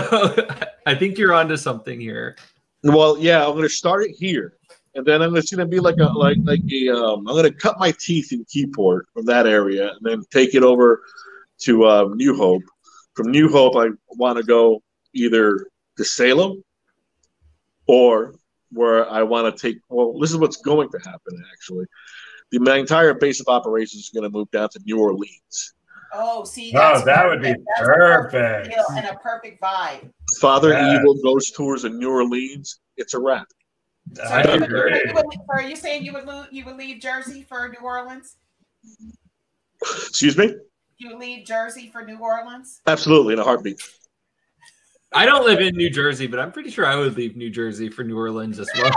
I think you're onto something here. Well, yeah, I'm going to start it here, and then it's going to be like I'm going to cut my teeth in Keyport from that area, and then take it over to New Hope. From New Hope, I want to go either to Salem, or where I want to take. Well, this is what's going to happen. Actually, my entire base of operations is going to move down to New Orleans. Oh, see, that would be perfect. And a perfect vibe. Father Evil Ghost Tours in New Orleans. It's a wrap. Are you saying you would leave Jersey for New Orleans? Excuse me? You would leave Jersey for New Orleans? Absolutely, in a heartbeat. I don't live in New Jersey, but I'm pretty sure I would leave New Jersey for New Orleans as well.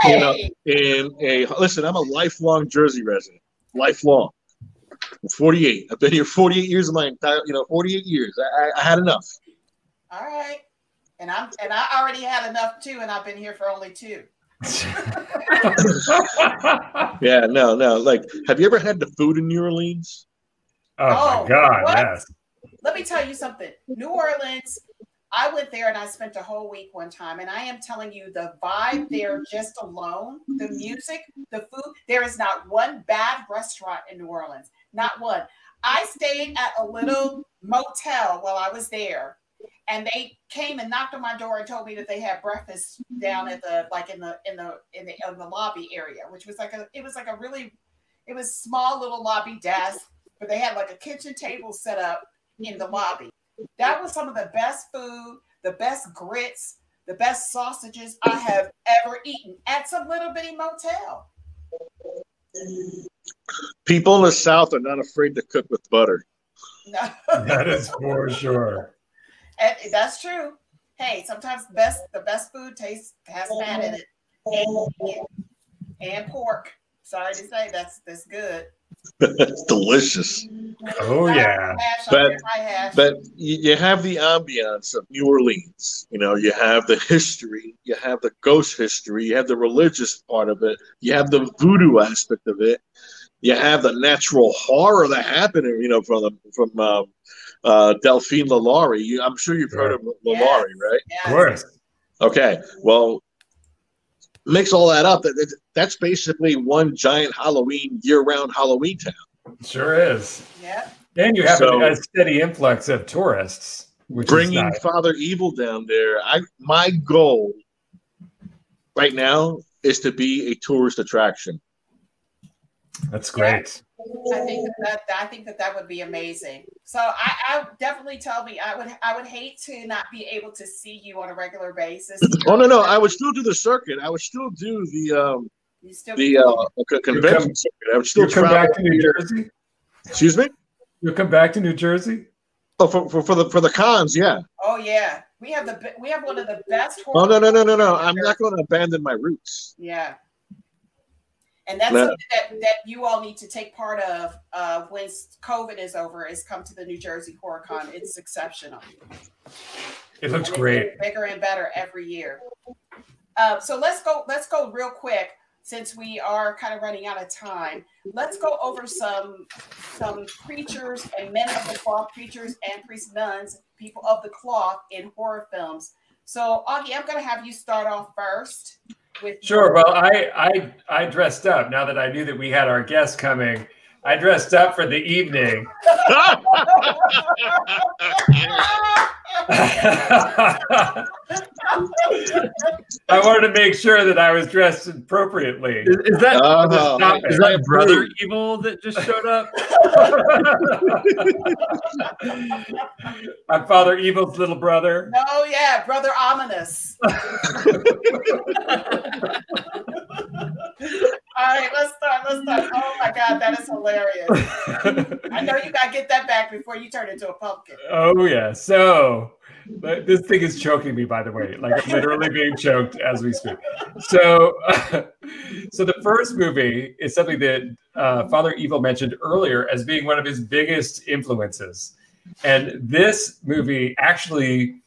Hey. Listen, I'm a lifelong Jersey resident. Lifelong. I'm 48. I've been here 48 years of my entire, 48 years. I had enough. All right. And I already had enough too, and I've been here for only 2. Yeah, no. Like, have you ever had the food in New Orleans? Oh my God, what? yes. Let me tell you something. New Orleans, I went there and I spent a whole week one time, and I am telling you, the vibe there just alone, the music, the food, there is not one bad restaurant in New Orleans. Not one. I stayed at a little motel while I was there, and they came and knocked on my door and told me that they had breakfast down at the in the lobby area, which was it was small little lobby desk, but they had like a kitchen table set up in the lobby. That was some of the best food, the best grits, the best sausages I have ever eaten at some little bitty motel. People in the South are not afraid to cook with butter. No. That is for sure. And that's true. Hey, sometimes the best food has fat in it and pork. Sorry to say, that's good. It's delicious. Oh yeah. But you have the ambiance of New Orleans. You have the history, you have the ghost history, you have the religious part of it, you have the voodoo aspect of it, you have the natural horror that happened, from Delphine Lalaurie. I'm sure you've heard of Lalaurie, right? Yes. Of course. Okay. Well, mix all that up. That's basically one giant year-round Halloween town. Sure is. Yeah. And you have a steady influx of tourists, which bringing is nice. Father Evil down there. My goal right now is to be a tourist attraction. That's great. I think that would be amazing. So I definitely tell me I would hate to not be able to see you on a regular basis. Oh no, I would still do the circuit. I would still do the convention circuit. I would still come back to New Jersey. Excuse me. You'll come back to New Jersey. Oh, for the cons, yeah. Oh yeah, we have one of the best. Oh no! I'm not going to abandon my roots. Yeah. And that's something that you all need to take part of when COVID is over, is come to the New Jersey HorrorCon. It's exceptional. It looks great. Bigger and better every year. So let's go real quick, since we are kind of running out of time. Let's go over some preachers and men of the cloth, preachers and priests, nuns, people of the cloth in horror films. So Augie, I'm going to have you start off first. Sure. Well, I dressed up now that I knew that we had our guest coming. I dressed up for the evening. I wanted to make sure that I was dressed appropriately. Is that Brother Evil that just showed up? I'm Father Evil's little brother. Oh yeah, Brother Ominous. All right, let's start. Oh my God, that is hilarious. I know you gotta get that back before you turn into a pumpkin. Oh yeah. So this thing is choking me, by the way. Like, I'm literally being choked as we speak. So the first movie is something that Father Evil mentioned earlier as being one of his biggest influences. And this movie actually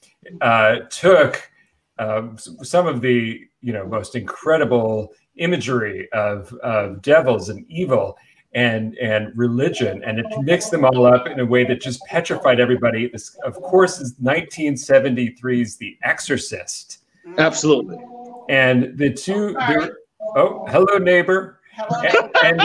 took some of the most incredible imagery of devils and evil and religion, and it mixed them all up in a way that just petrified everybody. This, of course, is 1973's The Exorcist. Absolutely. And the two, oh, hello, neighbor. Hello. And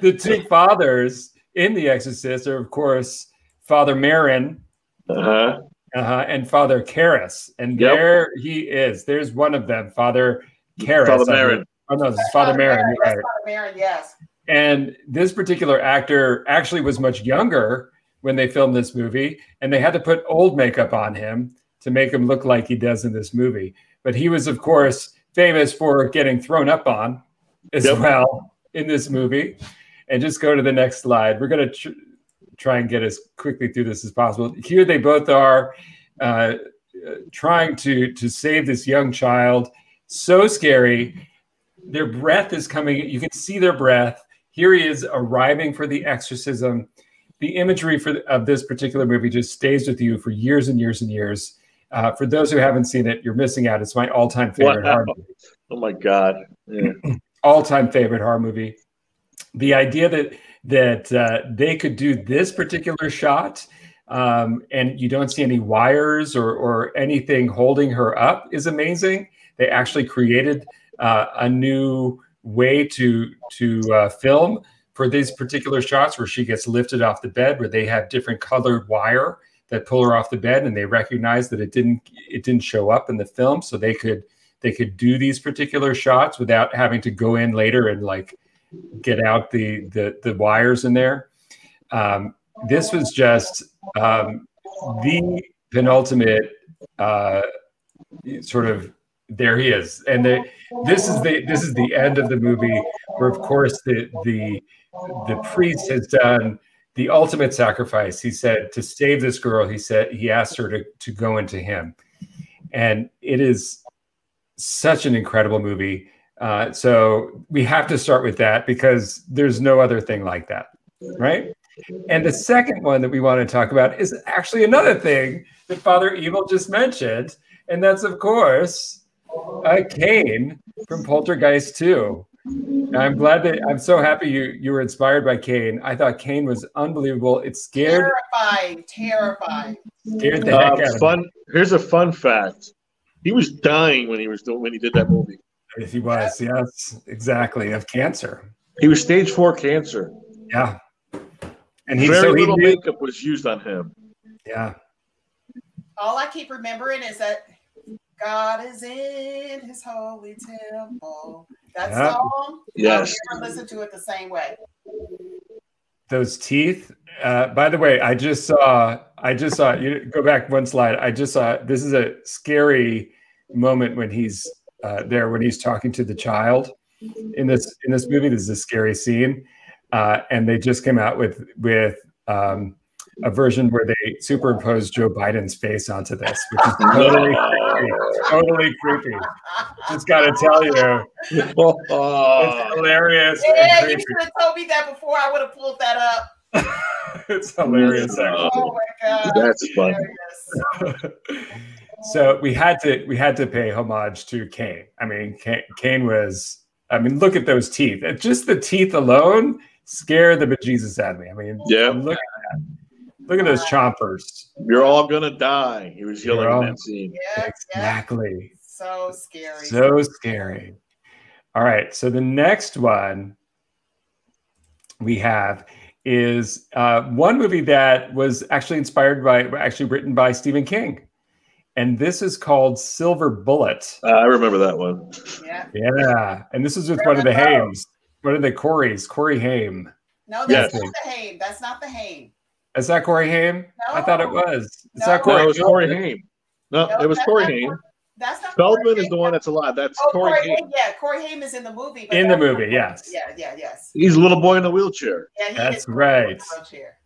the two fathers in The Exorcist are, of course, Father Marin. And Father Karras, and there he is. There's one of them, Father Karras. Father Marin. Oh no, this is Father Marin. Right. Father Marin, yes. And this particular actor actually was much younger when they filmed this movie, and they had to put old makeup on him to make him look like he does in this movie. But he was, of course, famous for getting thrown up on as well in this movie. And just go to the next slide. We're going to try and get as quickly through this as possible. Here they both are trying to save this young child. So scary. Their breath is coming. You can see their breath. Here he is arriving for the exorcism. The imagery of this particular movie just stays with you for years and years and years. For those who haven't seen it, you're missing out. It's my all-time favorite horror movie. Oh my God. Yeah. All-time favorite horror movie. The idea that they could do this particular shot and you don't see any wires or anything holding her up is amazing. They actually created a new way to film for these particular shots where she gets lifted off the bed, where they have different colored wire that pull her off the bed, and they recognize that it didn't show up in the film, so they could do these particular shots without having to go in later and like get out the wires in there. This was just the penultimate sort of, there he is, and this is the end of the movie, where of course the priest has done the ultimate sacrifice. He said to save this girl, he asked her to go into him, and it is such an incredible movie. So we have to start with that because there's no other thing like that, right? And the second one that we want to talk about is actually another thing that Father Evil just mentioned, and that's, of course, Kane from Poltergeist 2. I'm so happy you were inspired by Kane. I thought Kane was unbelievable. It scared. Terrifying. Scared the heck out of me. Here's a fun fact. He was dying when he did that movie. He was, yes, exactly, of cancer. He was stage 4 cancer. Yeah. And very little makeup was used on him. Yeah. All I keep remembering is that God is in his holy temple. That song, yes. I'll never listen to it the same way. Those teeth. By the way, I just saw, you go back one slide. I just saw, this is a scary moment when he's when he's talking to the child in this movie. This is a scary scene. And they just came out with a version where they superimposed Joe Biden's face onto this, which is totally creepy. Just got to tell you, it's hilarious. Yeah, you should have told me that before. I would have pulled that up. It's hilarious. Oh my God, that's funny. So we had to pay homage to Kane. I mean, Kane was. I mean, look at those teeth. Just the teeth alone scare the bejesus out of me. I mean, yeah. Look at that. Look at those chompers. You're all gonna die. He was yelling in that scene. Yeah, exactly. So scary. So scary. All right. So the next one we have is one movie that was actually written by Stephen King. And this is called Silver Bullet. I remember that one. Yeah. And this is with one of the Hames. One of the Coreys, Corey Haim. No, that's not the Haim. That's not the Haim. Is that Corey Haim? No. I thought it was. It's not Corey. No, it was Corey Haim. No, it was Corey Haim. That's not Feldman is the one that's alive. That's Corey Haim. Yeah, Corey Haim is in the movie. In the movie, yes. Yeah, yes. He's a little boy in a wheelchair. Yeah, that's right.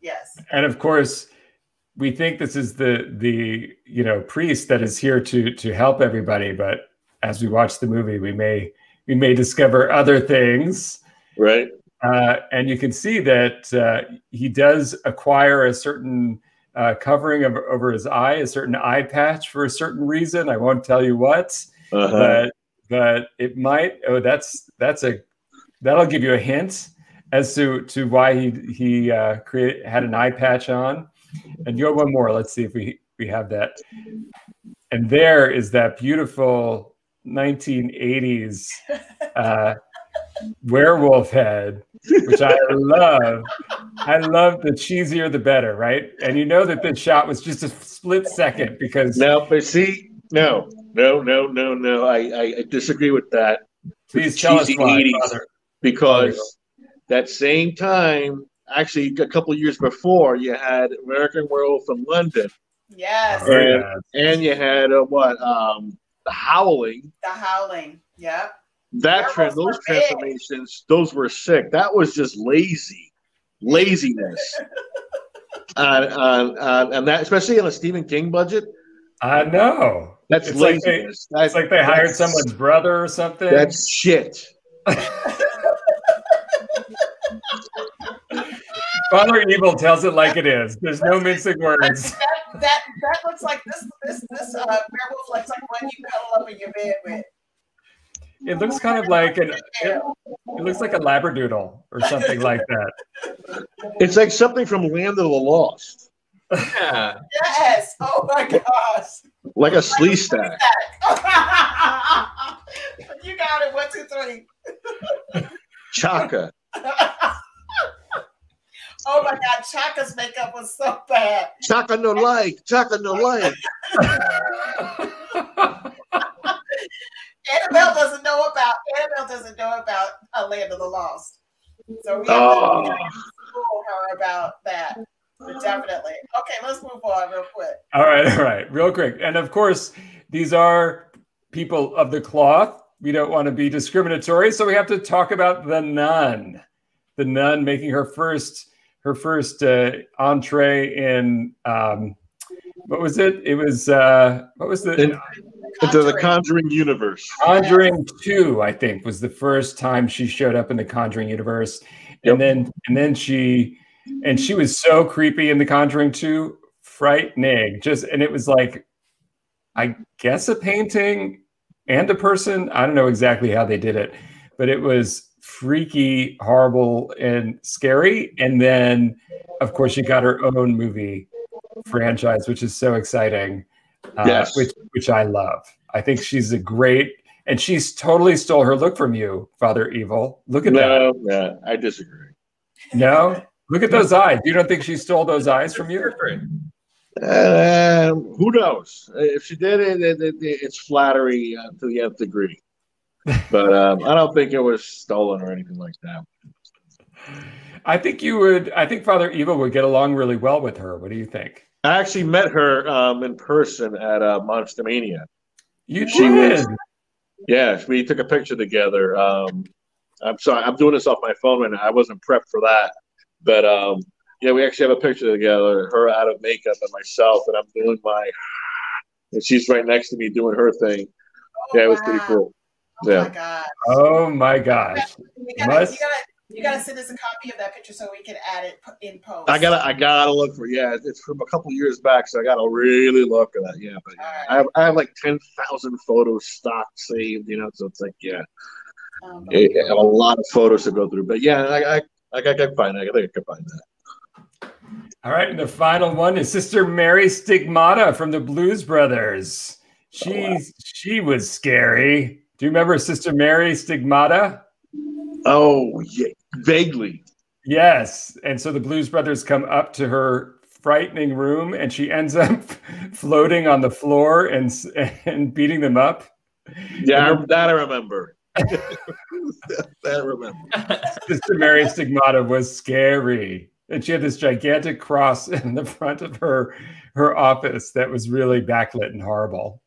Yes. And of course, we think this is the priest that is here to help everybody, but as we watch the movie, we may discover other things. Right. And you can see that he does acquire a certain covering over his eye, a certain eye patch for a certain reason. I won't tell you what, but it might. Oh, that'll give you a hint as to why he had an eye patch on. And you have one more. Let's see if we have that. And there is that beautiful 1980s werewolf head, which I love. I love the cheesier the better, right? And you know that this shot was just a split second because no. I disagree with that. Please tell us why, Father. Because that same time, actually a couple of years before, you had American Werewolf in London. Yes. And you had The Howling. The Howling. Yeah. Those transformations, those were sick. That was just laziness. And that, especially on a Stephen King budget. I know. That's laziness. It's like they hired someone's brother or something. That's shit. Father Evil tells it like it is. There's no mincing words. That looks like this werewolf looks like one you cuddle up in your bed with. It looks kind of like it looks like a labradoodle or something like that. It's like something from Land of the Lost. Yeah. Yes. Oh my gosh. Like a slee stack. You got it. 1, 2, 3. Chaka. Oh my God, Chaka's makeup was so bad. Chaka no like. Annabelle doesn't know about A Land of the Lost. So we have to school her about that. But definitely. Okay, let's move on real quick. All right, real quick. And of course, these are people of the cloth. We don't want to be discriminatory, so we have to talk about the nun. The nun making her first entree in what was it? It was what was the into the Conjuring universe. Conjuring 2, I think, was the first time she showed up in the Conjuring universe. And then she was so creepy in the Conjuring 2, frightening. And it was like, I guess a painting and a person. I don't know exactly how they did it, but it was freaky, horrible, and scary. And then, of course, she got her own movie franchise, which is so exciting. Yes. Which I love. I think she's and she's totally stole her look from you, Father Evil. Look at that. No, I disagree. No? Look at those eyes. You don't think she stole those eyes from you? Who knows? If she did it, it's flattery to the nth degree. But I don't think it was stolen or anything like that. I think you would. I think Father Evil would get along really well with her. What do you think? I actually met her in person at Monster Mania. You did? Yeah, we took a picture together. I'm sorry, I'm doing this off my phone right now. I wasn't prepped for that. But yeah, we actually have a picture together, her out of makeup and myself, and I'm doing and she's right next to me doing her thing. Oh, yeah, it was pretty cool. Oh yeah. my gosh. Oh my gosh. You gotta send us a copy of that picture so we can add it in post. I gotta look for it's from a couple years back, so I gotta really look at that. Yeah, but yeah, right. I have like 10,000 photos stocked saved, so it's like I have a lot of photos to go through. But yeah, I can find that. I think I can find that. All right, and the final one is Sister Mary Stigmata from the Blues Brothers. She was scary. Do you remember Sister Mary Stigmata? Oh, yeah, vaguely. Yes, and so the Blues Brothers come up to her frightening room, and she ends up floating on the floor and beating them up. Yeah, that I remember. That I remember. Sister Mary Stigmata was scary. And she had this gigantic cross in the front of her office that was really backlit and horrible.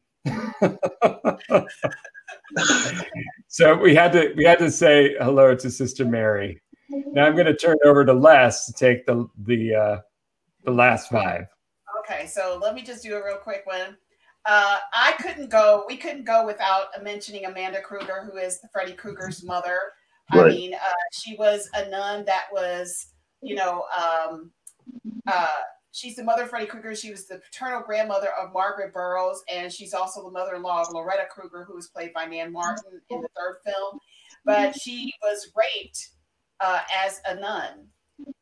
So we had to say hello to Sister Mary. Now I'm going to turn over to Les to take the last 5. Okay, so let me just do a real quick one. We couldn't go without mentioning Amanda Kruger, who is Freddy Krueger's mother. Right. I mean, she was a nun that was, she's the mother of Freddy Krueger. She was the paternal grandmother of Margaret Burroughs, and she's also the mother-in-law of Loretta Kruger, who was played by Nan Martin in the 3rd film. But she was raped as a nun,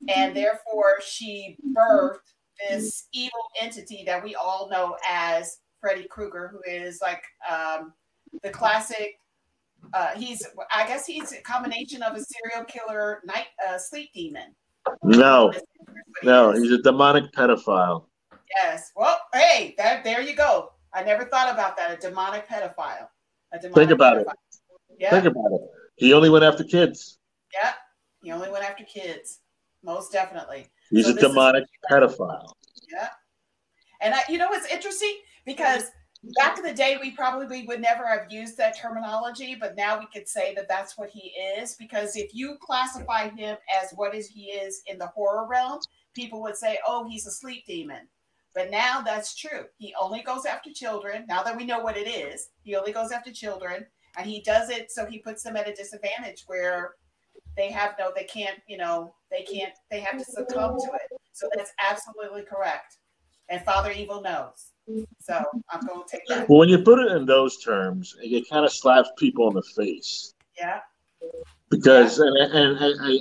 and therefore she birthed this evil entity that we all know as Freddy Krueger, who is like the classic. He's a combination of a serial killer, sleep demon. No, he's a demonic pedophile. Yes. Well, hey, there you go. I never thought about that. A demonic pedophile. Think about it. Yeah. Think about it. He only went after kids. Yeah. He only went after kids. Most definitely. He's a demonic pedophile. Yeah. And it's interesting because back in the day, we probably would never have used that terminology, but now we could say that that's what he is, because if you classify him as he is in the horror realm, people would say, oh, he's a sleep demon. But now that's true. He only goes after children. Now that we know what it is, he only goes after children, and he does it so he puts them at a disadvantage where they have they have to succumb to it. So that's absolutely correct. And Father Evil knows. So I'm going to take that. Well, when you put it in those terms, it kind of slaps people in the face. Yeah. Because and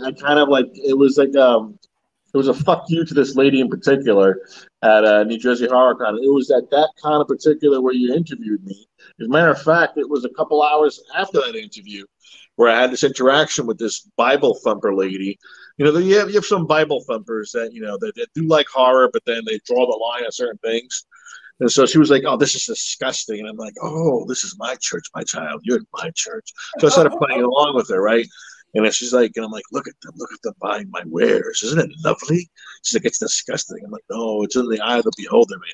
I kind of like it was a fuck you to this lady in particular at New Jersey Horror Con. It was at that con in particular where you interviewed me. As a matter of fact, it was a couple hours after that interview where I had this interaction with this Bible thumper lady. You have some Bible thumpers that that do like horror, but then they draw the line on certain things. And so she was like, "Oh, this is disgusting." And I'm like, "Oh, this is my church, my child. You're in my church." So I started playing along with her, right? And then she's like, and I'm like, look at them buying my wares. Isn't it lovely? She's like, it's disgusting. I'm like, no, it's in the eye of the beholder, man.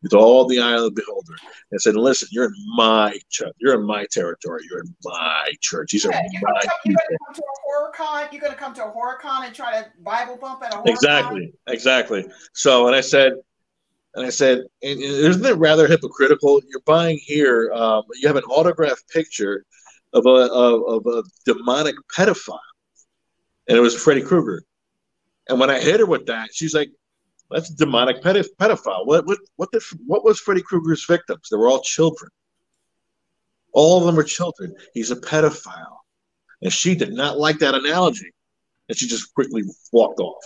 It's all the eye of the beholder. And I said, listen, you're in my church. You're in my territory. You're in my church. These are my people. You're going to come to a horror con? You're going to come to a horror con and try to Bible bump at a horror con? Exactly. So, and I said, isn't it rather hypocritical? You're buying here, you have an autographed picture of a demonic pedophile, and it was Freddy Krueger. And when I hit her with that, she's like, "That's a demonic pedophile." What was Freddy Krueger's victims? They were all children. All of them were children. He's a pedophile, and she did not like that analogy, and she just quickly walked off.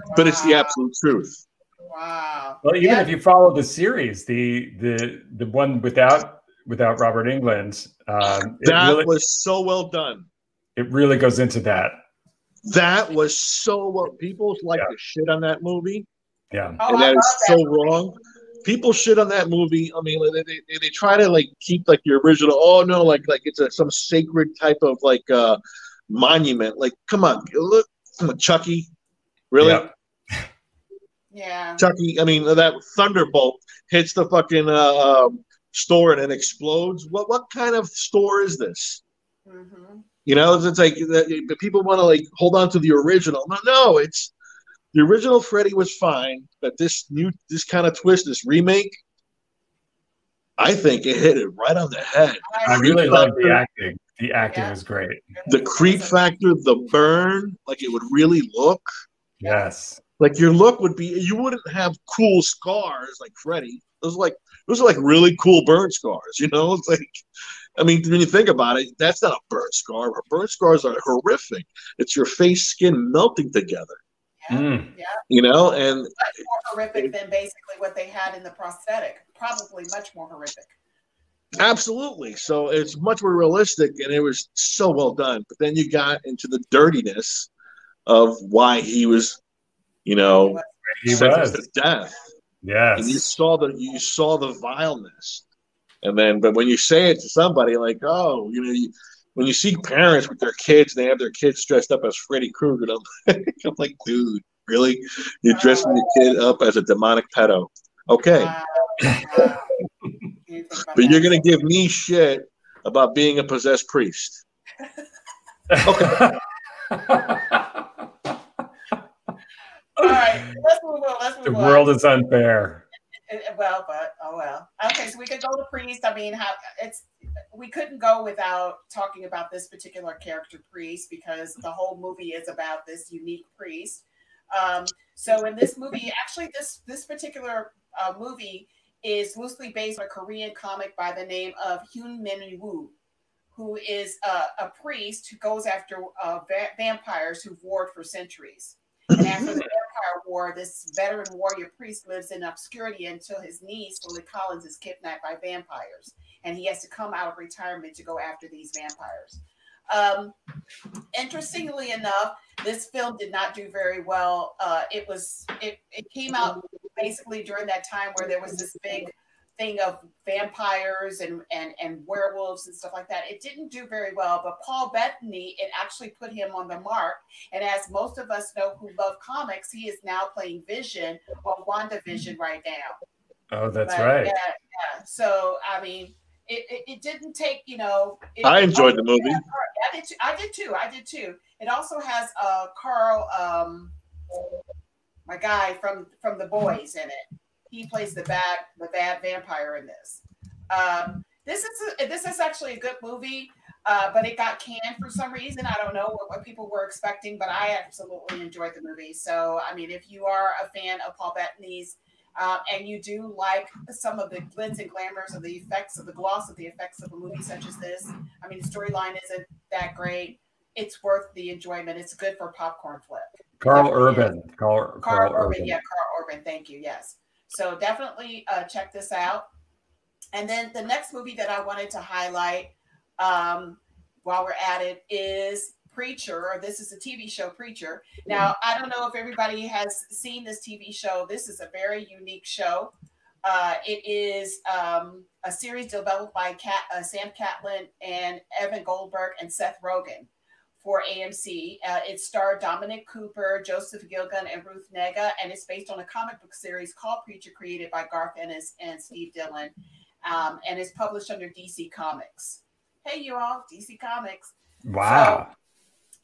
Wow. But it's the absolute truth. Wow. Well, even if you follow the series, the one without Robert Englund, that was so well done. It really goes into that. That was so well. People like to shit on that movie. Yeah. Oh, And I that love is that. so wrong. People shit on that movie. I mean, they try to like keep like the original. Oh no, like it's some sacred type of like monument. Like, come on, look, come on, Chucky, really? Yep. Yeah. Chucky. I mean, that thunderbolt hits the fucking store and it explodes. What kind of store is this? Mm-hmm. You know, it's like people want to like hold on to the original. No, it's the original Freddy was fine, but this kind of twist, this remake, I think it hit it right on the head. I really love the acting. The acting was great. The creep factor, the burn, like it would really look. Yes. Like your look would be, you wouldn't have cool scars like Freddy. Those are like really cool burn scars, you know? It's like, I mean, when you think about it, that's not a burn scar. Burn scars are horrific. It's your face skin melting together. Yeah. You know, and much more horrific than basically what they had in the prosthetic. Probably much more horrific. Absolutely. So it's much more realistic, and it was so well done. But then you got into the dirtiness of why he was, you know, sentenced to death. Yes. And you saw the vileness. And then, but when you say it to somebody like, oh, you know, when you see parents with their kids, they have their kids dressed up as Freddy Krueger. I'm like, dude, really? You're dressing your kid up as a demonic pedo? Okay. But you're going to give me shit about being a possessed priest. Okay. All right, let's move on. The world is unfair. Well, but oh well. Okay, so we could go to priest. I mean, we couldn't go without talking about this particular character, priest, because the whole movie is about this unique priest. So in this movie, actually, this particular movie is loosely based on a Korean comic by the name of Hyun Min Woo, who is a priest who goes after vampires who've warred for centuries. And after the Vampire War, this veteran warrior priest lives in obscurity until his niece, Lily Collins, is kidnapped by vampires. And he has to come out of retirement to go after these vampires. Interestingly enough, this film did not do very well. It came out basically during that time where there was this big thing of vampires and werewolves and stuff like that. It didn't do very well, but Paul Bettany, it actually put him on the mark. And as most of us know who love comics, he is now playing Vision on WandaVision right now. Oh, that's right. Yeah. So, I mean, it didn't take, you know. I enjoyed the movie. I did too. It also has Carl, my guy from The Boys in it. He plays the bad vampire in this. This is actually a good movie, but it got canned for some reason. I don't know what people were expecting, but I absolutely enjoyed the movie. So, I mean, if you are a fan of Paul Bettany's and you do like some of the glitz and glamours of the effects of the gloss of the effects of a movie such as this, I mean, the storyline isn't that great. It's worth the enjoyment. It's good for popcorn flick. Carl Urban. Carl Urban. Yeah, Carl Urban. Thank you. Yes. So definitely check this out. And then the next movie that I wanted to highlight while we're at it is Preacher, or this is a TV show, Preacher. Now, I don't know if everybody has seen this TV show. This is a very unique show. It is a series developed by Sam Catlin and Evan Goldberg and Seth Rogen for AMC. It starred Dominic Cooper, Joseph Gilgun, and Ruth Negga, and it's based on a comic book series called Preacher, created by Garth Ennis and Steve Dillon, and is published under DC Comics. Hey, you all, DC Comics. Wow. So,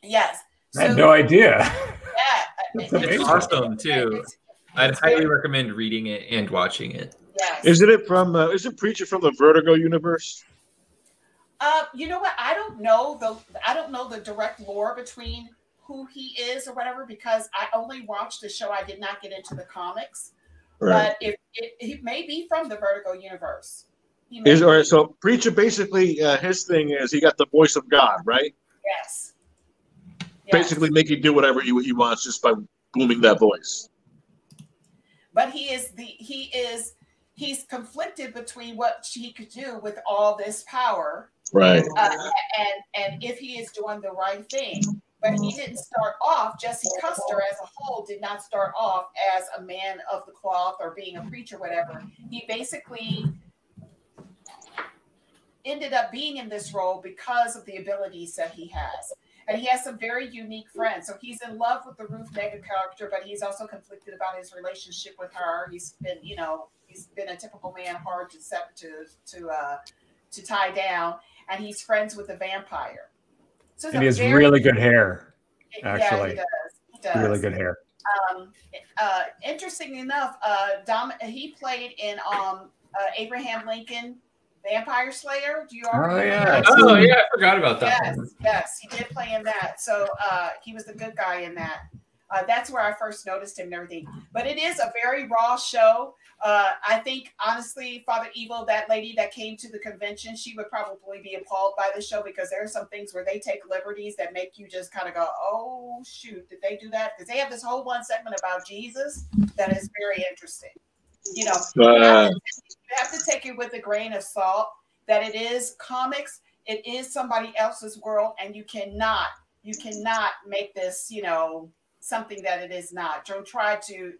yes. I had no idea. Yeah. It's awesome, too. I'd highly recommend reading it and watching it. Yes. Isn't Preacher from the Vertigo universe? You know what? I don't know the direct lore between who he is or whatever, because I only watched the show. I did not get into the comics. Right. But he may be from the Vertigo universe. So Preacher, basically, his thing is he got the voice of God, right? Yes. Basically, make you do whatever he wants just by booming that voice. But he's conflicted between what he could do with all this power, right? And if he is doing the right thing. But he didn't start off. Jesse Custer as a whole did not start off as a man of the cloth or being a preacher, whatever. He basically ended up being in this role because of the abilities that he has. And he has some very unique friends. So he's in love with the Ruth Negga character, but he's also conflicted about his relationship with her. He's been, you know, he's been a typical man, hard to tie down, and he's friends with the vampire. So and he has really good hair, actually. Yeah, he does. Really good hair. Interesting enough, he played in Abraham Lincoln, Vampire Slayer. Do you already know that? Oh yeah, I forgot about that. Yes, he did play in that. So he was the good guy in that. That's where I first noticed him and everything. But it is a very raw show. I think, honestly, Father Evil, that lady that came to the convention, she would probably be appalled by the show because there are some things where they take liberties that make you just kind of go, oh, shoot, did they do that? Because they have this whole one segment about Jesus that is very interesting. You know, you have to take it with a grain of salt that it is comics. It is somebody else's world, and you cannot make this, you know, something that it is not. Don't try to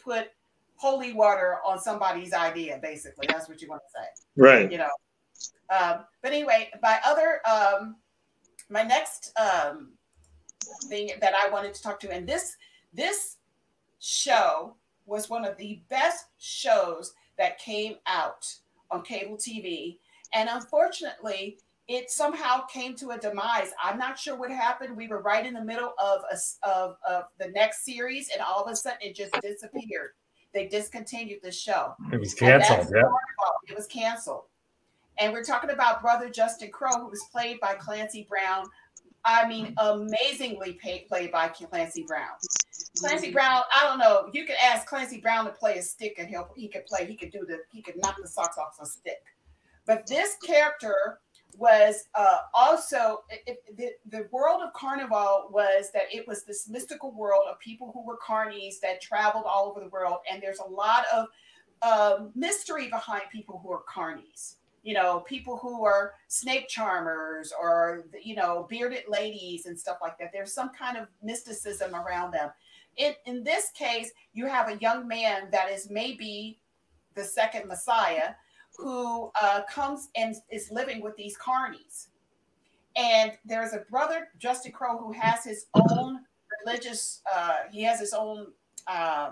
put holy water on somebody's idea. Basically, that's what you want to say, right? You know. But anyway, my next thing that I wanted to talk to, and this show was one of the best shows that came out on cable TV, and unfortunately, it somehow came to a demise. I'm not sure what happened. We were right in the middle of the next series, and all of a sudden, it just disappeared. They discontinued the show. It was canceled. Yeah, it was canceled. And we're talking about Brother Justin Crowe, who was played by Clancy Brown. I mean, amazingly played by Clancy Brown. Clancy Brown, I don't know. You could ask Clancy Brown to play a stick, and he could knock the socks off a stick. But this character was also the world of Carnival was that it was this mystical world of people who were carnies that traveled all over the world, and there's a lot of mystery behind people who are carnies. You know, people who are snake charmers or, you know, bearded ladies and stuff like that. There's some kind of mysticism around them. In this case, you have a young man that is maybe the second Messiah, who comes and is living with these carnies. And there's a brother, Justin Crowe, who has his own religious, he has his own, I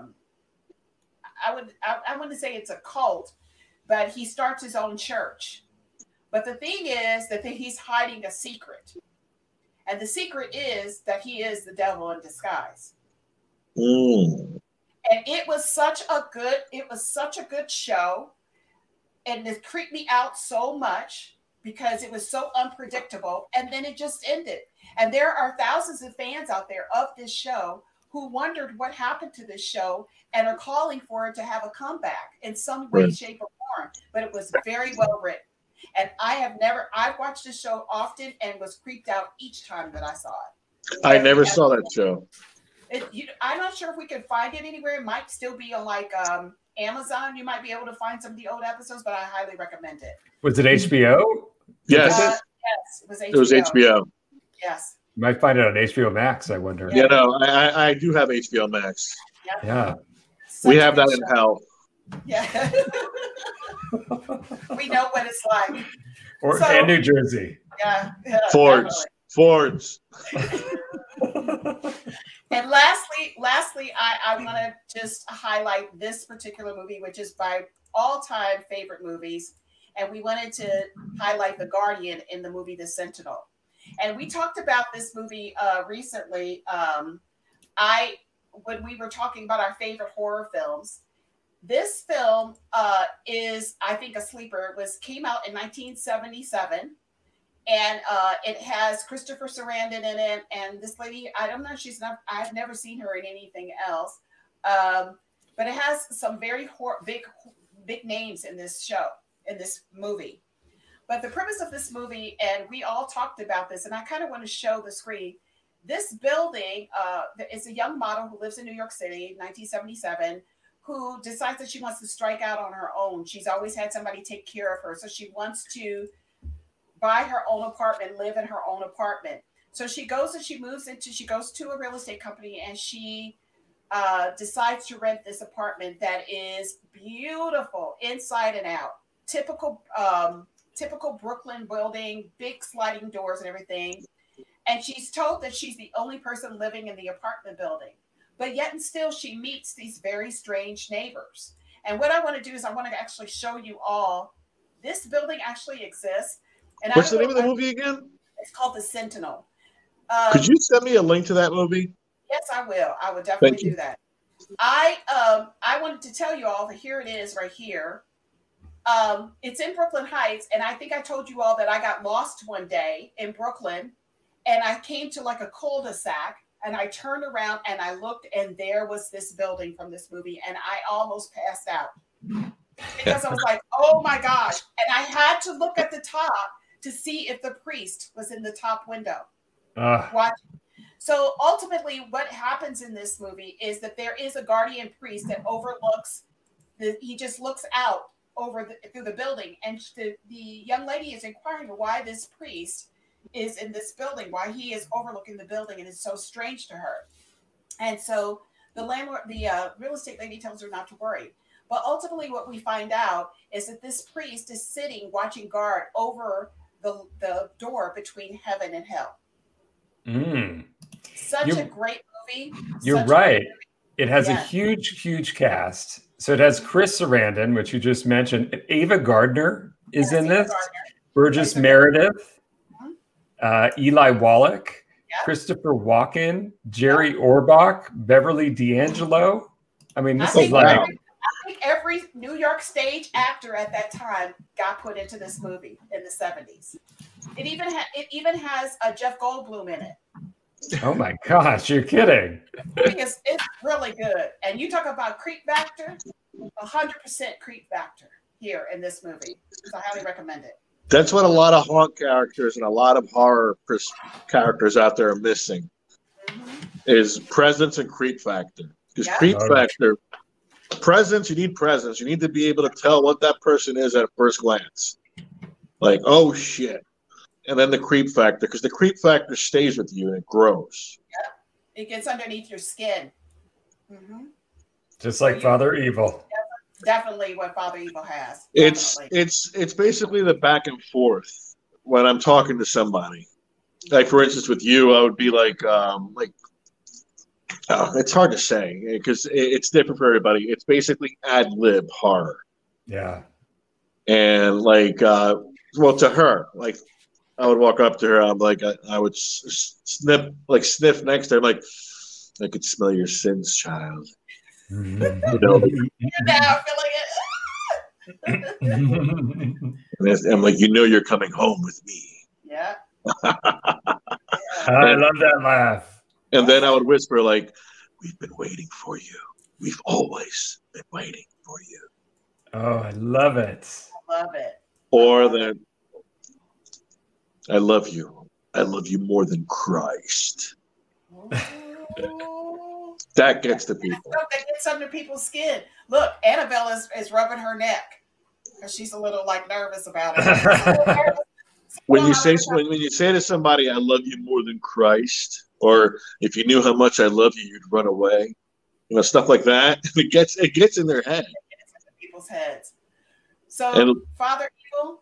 wouldn't say it's a cult, but he starts his own church. But the thing is that he's hiding a secret. And the secret is that he is the devil in disguise. Mm. And it was such a good show. And it creeped me out so much because it was so unpredictable. And then it just ended. And there are thousands of fans out there of this show who wondered what happened to this show and are calling for it to have a comeback in some way, shape, or form. But it was very well written. And I've watched this show often and was creeped out each time that I saw it. I never saw that show. I'm not sure if we can find it anywhere. It might still be on like Amazon. You might be able to find some of the old episodes, but I highly recommend it. Was it HBO? Yes. Yes, it was HBO. It was HBO. Yes. You might find it on HBO Max, I wonder. Yeah, no, I do have HBO Max. Yep. Yeah. We have that in hell. Yeah. We know what it's like. And New Jersey. Yeah. Fords. And lastly, I want to just highlight this particular movie, which is my all-time favorite movies. And we wanted to highlight The Guardian in the movie The Sentinel. And we talked about this movie recently. When we were talking about our favorite horror films, this film is, I think, a sleeper. Came out in 1977. And it has Christopher Sarandon in it, and this lady, I don't know, I've never seen her in anything else. But it has some very big names in this show, in this movie. But the premise of this movie, and we all talked about this, and I kind of want to show the screen. This building is a young model who lives in New York City, 1977, who decides that she wants to strike out on her own. She's always had somebody take care of her, so she wants to buy her own apartment, live in her own apartment. So she goes to a real estate company, and she decides to rent this apartment that is beautiful inside and out. Typical Brooklyn building, big sliding doors and everything. And she's told that she's the only person living in the apartment building. But yet and still, she meets these very strange neighbors. And what I want to do is I want to actually show you all. This building actually exists. And what's the name of the movie again? It's called The Sentinel. Could you send me a link to that movie? Yes, I will. I would definitely do that. I wanted to tell you all that here it is right here. It's in Brooklyn Heights, and I think I told you all that I got lost one day in Brooklyn, and I came to like a cul-de-sac, and I turned around and I looked, and there was this building from this movie, and I almost passed out because I was like, oh my gosh. And I had to look at the top to see if the priest was in the top window. Watching. So ultimately what happens in this movie is that there is a guardian priest that overlooks, he just looks out over through the building. And the young lady is inquiring why this priest is in this building, why he is overlooking the building, and it's so strange to her. And so the real estate lady tells her not to worry. But ultimately what we find out is that this priest is sitting watching guard over the door between heaven and hell. Such a great movie. You're right. It has a huge cast. So it has Chris Sarandon, which you just mentioned. Ava Gardner is in this. Burgess Meredith, Eli Wallach, Christopher Walken, Jerry Orbach, Beverly D'Angelo. I mean, this is like... I think every New York stage actor at that time got put into this movie in the 70s. It even has a Jeff Goldblum in it. Oh my gosh, you're kidding. It's really good. And you talk about creep factor, 100% creep factor here in this movie. So I highly recommend it. That's what a lot of haunt characters and a lot of horror characters out there are missing, is presence and creep factor. Because creep factor, presence, you need presence. You need to be able to tell what that person is at first glance. Like, oh shit. And then the creep factor, because the creep factor stays with you and it grows. Yeah, it gets underneath your skin. Just like Father Evil. Definitely what Father Evil has. It's basically the back and forth when I'm talking to somebody. Like for instance, with you, I would be like, it's hard to say because it's different for everybody. It's basically ad lib horror. Yeah. And like, well, to her, like, I would walk up to her. I'm like, I would sniff next to her. I'm like, I could smell your sins, child. You know, I'm like, you know, you're coming home with me. Yeah. I love that laugh. And then I would whisper, like, we've been waiting for you. We've always been waiting for you. Oh, I love it. I love it. Or that. I love you. I love you more than Christ. That gets to people. That gets under people's skin. Look, Annabelle is rubbing her neck because she's a little like nervous about it. When you say to somebody, "I love you more than Christ," or if you knew how much I love you, you'd run away. You know, stuff like that. It gets in their head. It gets into people's heads. So, Father Evil.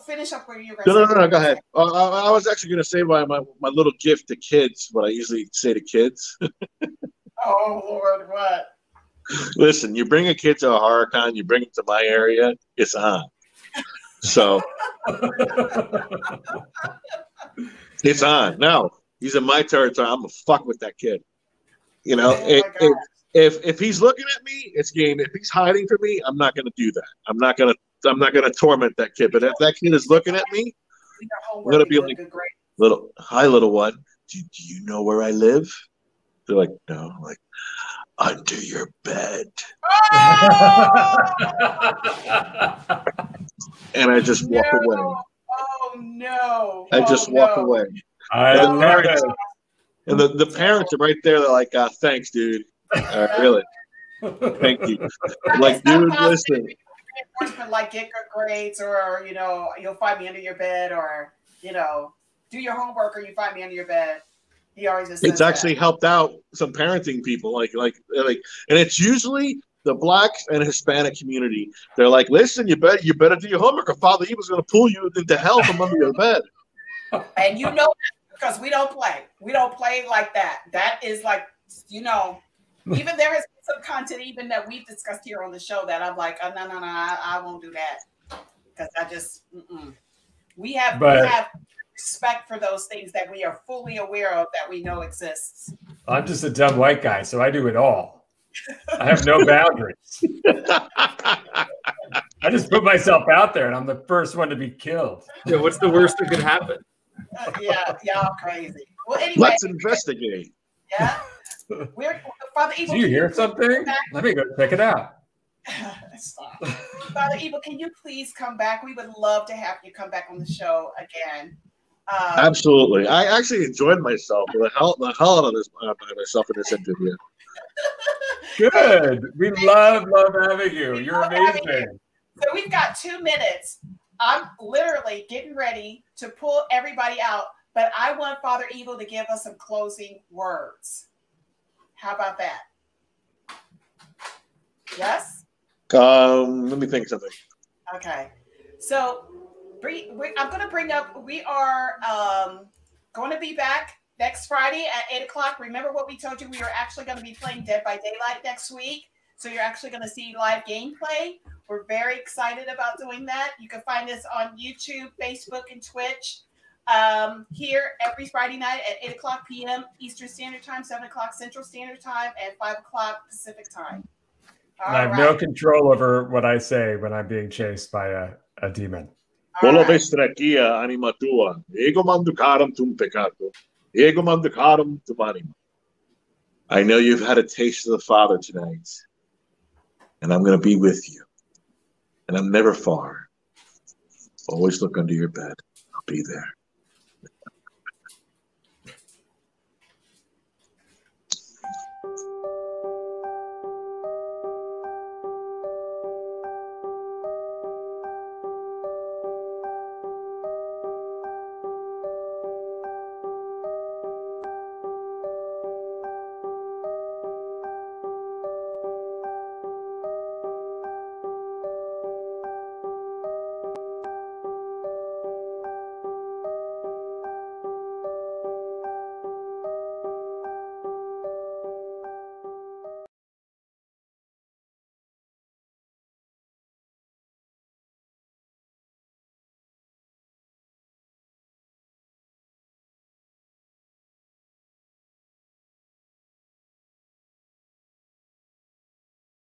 Finish up where you were. No, go ahead. I was actually going to say my little gift to kids, what I usually say to kids. Oh, Lord, what? Listen, you bring a kid to a horror con, you bring them to my area, it's on. So, it's on. No, he's in my territory. I'm going to fuck with that kid. You know, if he's looking at me, it's game. If he's hiding from me, I'm not going to do that. I'm not going to torment that kid. But if that kid is looking at me, I'm going to be like, hi, little one. Do you know where I live? They're like, no. I'm like, under your bed. And I just walk away. Oh, no. I just walk away. And the parents are right there. They're like, thanks, dude. Really? Thank you. Like, dude, listen. Reinforcement, like get good grades, or you'll find me under your bed, or do your homework, or you find me under your bed. He always just It's says actually helped out some parenting people, and it's usually the Black and Hispanic community. They're like, listen, you better do your homework, or Father Evil's going to pull you into hell from under your bed. And you know, because we don't play like that. That is like, you know, even there has been some content even that we've discussed here on the show that I'm like, oh, no, I won't do that, because I just we have respect for those things that we are fully aware of, that we know exists. I'm just a dumb white guy, so I do it all. I have no boundaries. I just put myself out there, and I'm the first one to be killed. Yeah, what's the worst that could happen? Yeah, y'all crazy. Well, anyway, let's investigate. Yeah, we're Father Evil. Do you hear something? Let me go check it out. Stop. Father Evil, can you please come back? We would love to have you come back on the show again. Absolutely. I actually enjoyed myself. The hell out of this by myself in this interview. Good. We love having you. You're amazing. So we've got 2 minutes. I'm literally getting ready to pull everybody out, but I want Father Evil to give us some closing words. How about that? Yes? Let me think of something. Okay. So I'm going to bring up, we are going to be back next Friday at 8 o'clock. Remember what we told you? We are actually going to be playing Dead by Daylight next week. So you're actually going to see live gameplay. We're very excited about doing that. You can find us on YouTube, Facebook, and Twitch here every Friday night at 8 o'clock p.m. Eastern Standard Time, 7 o'clock Central Standard Time, and 5 o'clock Pacific Time. I have no control over what I say when I'm being chased by a demon. Volo vestrakia anima tua, ego manducarum tum peccato, ego manducarum tum anima. I know you've had a taste of the Father tonight, and I'm going to be with you. And I'm never far. Always look under your bed. I'll be there.